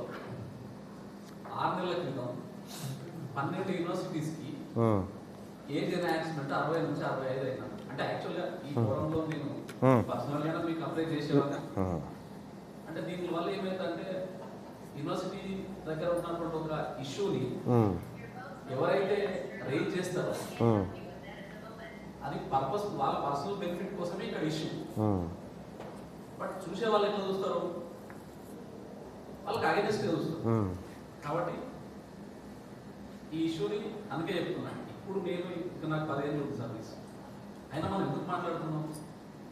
6 నెలల క్రితం 12 యూనివర్సిటీస్కి ఏజ్ ఎన్హాన్స్మెంట్ 60 నుంచి 65 అయినా. అంటే యాక్చువల్గా ఈ ఫోరంలో నేను పర్సనల్గా మీకు అప్లై చేసేవాళ్ళ. అంటే దీనివల్ల ఏమైందంటే యూనివర్సిటీ దగ్గర ఉన్నటువంటి ఒక ఇష్యూని ఎవరైతే రైజ్ చేస్తారో అది వాళ్ళ పర్సనల్ బెనిఫిట్ కోసమే ఇక్కడ ఇష్యూ. బట్ చూసే వాళ్ళు ఎట్లా చూస్తారు, వాళ్ళకి అగెనిస్ట్గా చూస్తారు. కాబట్టి ఈ ఇష్యూని అందుకే చెప్తున్నాను. ఇప్పుడు నేను ఇక్కడ నాకు 10 ఏళ్ళు ఉంది సర్వీస్, అయినా మనం ఎందుకు మాట్లాడుతున్నాం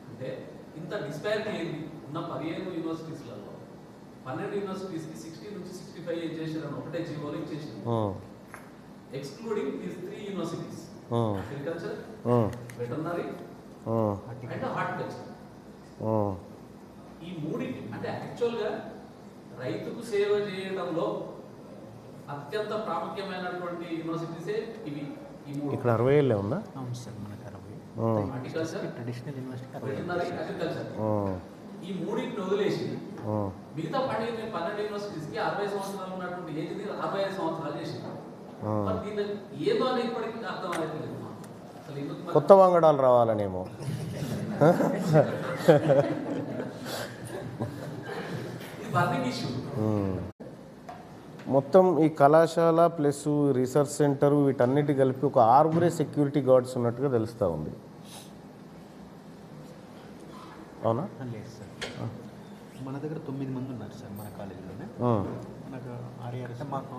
అంటే ఇంత డిస్పారిటీ ఏంటి ఉన్న 15 యూనివర్సిటీస్లలో 12 యూనివర్సిటీస్కి 60 నుంచి 65 ఏజ్ చేశారని ఒకటే జీవోలో ఇచ్చేసింది. Excluding these 3 universities, agriculture, veterinary and horticulture. ఈ మూడింటి అంటే యాక్చువల్గా రైతుకు సేవ చేయడంలో అత్యంత ప్రాముఖ్యమైనటువంటి యూనివర్సిటీసే ఇవి. ఈ మూడు ఇక్కడ 60 ఏళ్ళే ఉందా? అవును సార్, మనకు 60. Horticulture, traditional university, veterinary, agriculture. ఈ మూడింటిని వదిలేసి మిగతా 12 యూనివర్సిటీస్కి 60 సంవత్సరాలు ఉన్నటువంటి ఏజ్ని 65 సంవత్సరాలు చేసినారు. దీని ఏదో అనేది ఇప్పటికీ అర్థం అనేది అసలు ఎందుకు కొత్త వంగడాలు రావాలనేమో. ఇది బర్నింగ్ ఇష్యూ. మొత్తం ఈ కళాశాల ప్లస్ రీసెర్చ్ సెంటర్ వీటన్నిటి కలిపి ఒక 6 సెక్యూరిటీ గార్డ్స్ ఉన్నట్టుగా తెలుస్తూ ఉంది. అవునా? లేదు సార్, మన దగ్గర 9 మంది ఉన్నారు సార్ మన కాలేజీలోనే. మనకు అంటే మాకు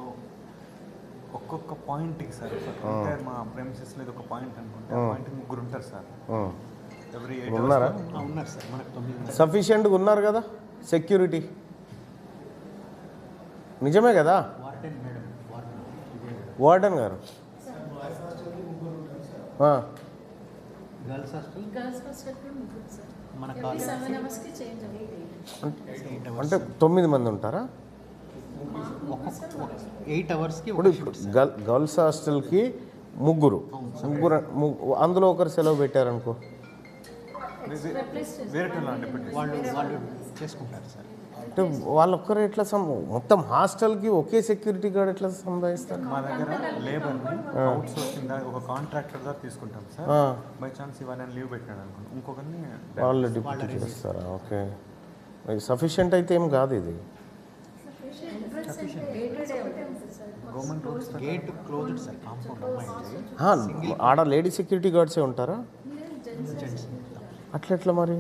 ఒక్కొక్క పాయింట్కి సార్ అంటే మా ప్రెమిసెస్ మీద ఒక పాయింట్ అనుకుంటే ఆ పాయింట్కి 3 ఉంటారు సార్. ఎవ్రీ 8 ఉన్నారా? ఉన్నారు సార్, మనకు 9 మంది సఫిషియెంట్గా ఉన్నారు కదా సెక్యూరిటీ? నిజమే కదా వార్డెన్ మేడం, వార్డెన్ గారు? గర్ల్స్ హాస్టల్, మన అంటే 9 మంది ఉంటారా? 8 అవర్స్కి. ఇప్పుడు గర్ల్స్ హాస్టల్కి 3 అందులో ఒకరు సెలవు పెట్టారనుకో, వేరే వాళ్ళు చేసుకుంటారు సార్. అంటే వాళ్ళొక్కరు ఎట్లా మొత్తం హాస్టల్కి ఒకే సెక్యూరిటీ గార్డ్ ఎట్లా సంపాదిస్తారు? మా దగ్గర లేబర్ని అవుట్ సోర్సింగ్ ఒక కాంట్రాక్టర్ గా తీసుకుంటాం సార్. బై ఛాన్స్ ఇవాళ లీవ్ పెట్టాడు అనుకోండి, ఇంకొకరిని వాళ్ళు డిప్యూటీ చేస్తారా? ఓకే. సఫిషియెంట్ అయితే ఏం కాదు ఇది. Gate closed sir, compound. ఆడ లేడీ సెక్యూరిటీ గార్డ్సే ఉంటారా? అట్లా మరి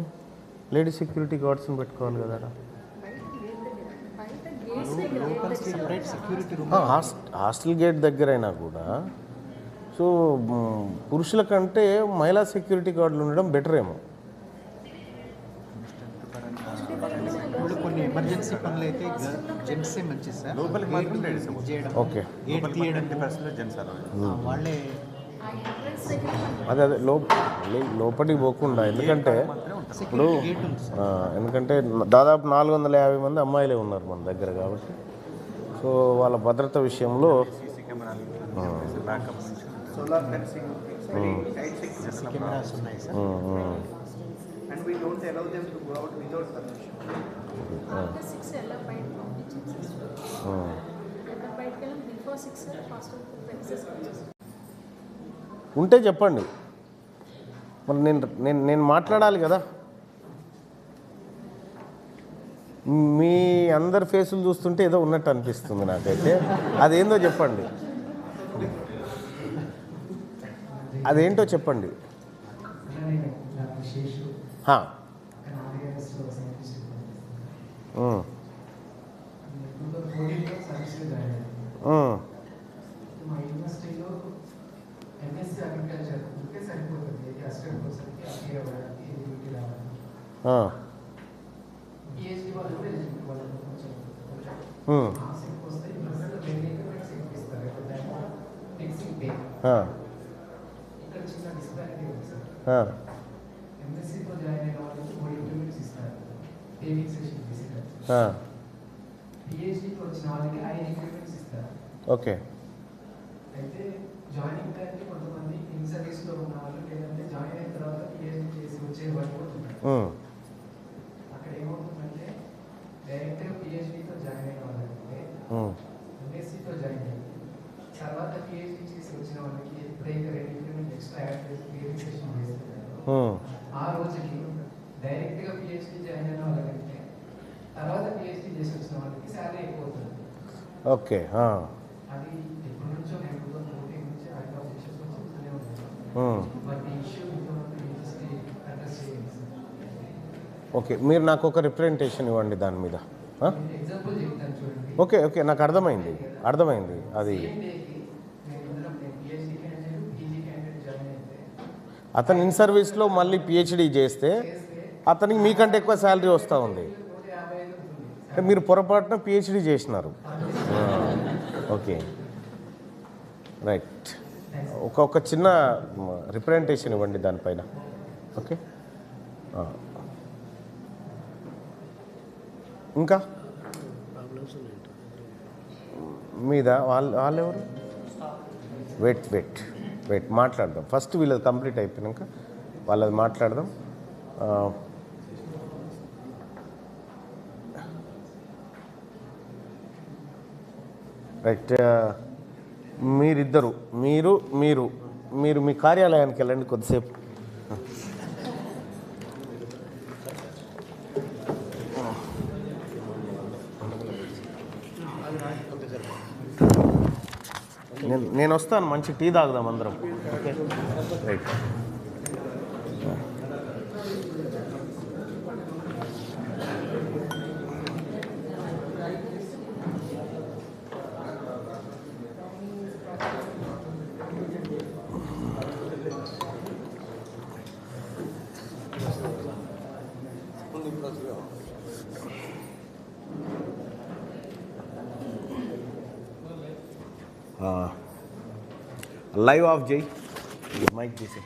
లేడీ సెక్యూరిటీ గార్డ్స్ని పెట్టుకోవాలి కదా. హాస్టల్ గేట్ దగ్గర అయినా కూడా సో పురుషుల కంటే మహిళా సెక్యూరిటీ గార్డులు ఉండడం బెటర్ ఏమో. కొన్ని ఎమర్జెన్సీ పనులు అయితే జెంట్సే మంచిది సార్. లోపలికి ఓకే, గేట్ తీయడం జెంట్స్ వాళ్ళే. అదే లోపలికి పోకుండా, ఎందుకంటే ఇప్పుడు ఎందుకంటే దాదాపు 450 మంది అమ్మాయిలే ఉన్నారు మన దగ్గర కాబట్టి, సో వాళ్ళ భద్రత విషయంలో సోలార్ ఫెన్సింగ్, కెమెరాస్ ఉన్నాయి sir. and we don't allow them to go out without permission. After 6 ಎಲ್ಲ ಬೈಟ್ పంపించింది సార్. బయటకి వెళ్ళి బిఫోర్ 6 ఫాస్ట్ ప్రెమిసెస్ వచ్చేసి ఉంటే చెప్పండి, మరి నేను మాట్లాడాలి కదా. మీ అందరి ఫేసులు చూస్తుంటే ఏదో ఉన్నట్టు అనిపిస్తుంది నాకైతే. అదేందో చెప్పండి, అదేంటో చెప్పండి. మా యూనివర్సిటీలో ఎంఎస్సీ అగ్రికల్చర్ ఉంటే సరిపోతుంది. అసిస్టెంట్ ప్రొఫెసర్కి అప్లై అవ్వడానికి ఎలిజిబిలిటీ రావాలి. పిహెచ్డి వాళ్ళు కూడా ఎలిజిబిలిటీ వాళ్ళు కొంచెం ఆసక్తి వస్తే ఇస్తారు. ఫిక్సింగ్ పే ఇక్కడ చిన్న డిస్పారిటీ ఉంది సార్. ఎంఎస్సీతో జాయిన్ అయిన వాళ్ళకి 3 ఇంటర్వ్యూస్ ఇస్తారు, పేవింగ్ సెషన్ తీసుకుంటారు. పిహెచ్డికి వచ్చిన వాళ్ళకి 5 ఇంటర్వ్యూస్ ఇస్తారు. ఓకే. అయితే జాయినింగ్ టైంకి కొంతమంది ఇన్ సర్వీస్లో ఉన్న వాళ్ళు లేదంటే జాయిన్ అయిన తర్వాత పిహెచ్డి చేసి వచ్చే పడిపోతున్నారు. అక్కడ ఏమవుతుందంటే డైరెక్ట్గా పిహెచ్డితో జాయిన్ అయిన వాళ్ళకి ఎంఎస్సీతో జాయిన్ అయ్యి తర్వాత పిహెచ్డి చేసి వచ్చిన వాళ్ళకి ఎప్పుడైతే 2 ఇంటర్వ్యూస్ ఎక్స్ట్రా యాడ్ చేసి వెరిఫికేషన్ చేస్తున్నారు ఆ రోజుకి డైరెక్ట్గా పిహెచ్డి జాయిన్ అయిన వాళ్ళకంటే తర్వాత పిహెచ్డి చేసి వచ్చిన వాళ్ళకి శాలరీ ఎక్కువ అవుతుంది. ఓకే. అది ఎప్పటి నుంచో నేను 2014 నుంచి ఆబ్జెక్షన్స్ వస్తూనే ఉన్నాయి. బట్ ఈ ఇష్యూ అడ్రస్ చేయండి సార్. ఓకే, మీరు నాకు ఒక రిప్రజెంటేషన్ ఇవ్వండి దాని మీద. ఎగ్జాంపుల్ చెప్తాను చూడండి. ఓకే ఓకే, నాకు అర్థమైంది అది. అతను ఇన్ సర్వీస్లో మళ్ళీ పిహెచ్డి చేస్తే అతనికి మీకంటే ఎక్కువ శాలరీ వస్తూ ఉంది. అంటే మీరు పొరపాటున పిహెచ్డి చేసినారు. Okay, right. ఒక చిన్న రిప్రజెంటేషన్ ఇవ్వండి దానిపైన. ఓకే, ఇంకా మీద వాళ్ళెవరు? వెయిట్ మాట్లాడదాం. ఫస్ట్ వీళ్ళది కంప్లీట్ అయిపోయాక వాళ్ళది మాట్లాడదాం. రైట్. మీరిద్దరు మీరు మీ కార్యాలయానికి వెళ్ళండి కొద్దిసేపు. నేను వస్తాను, మంచి టీ తాగుదాం అందరం. Okay, right. లైవ్ ఆఫ్ చేయి, మైక్ తీసి.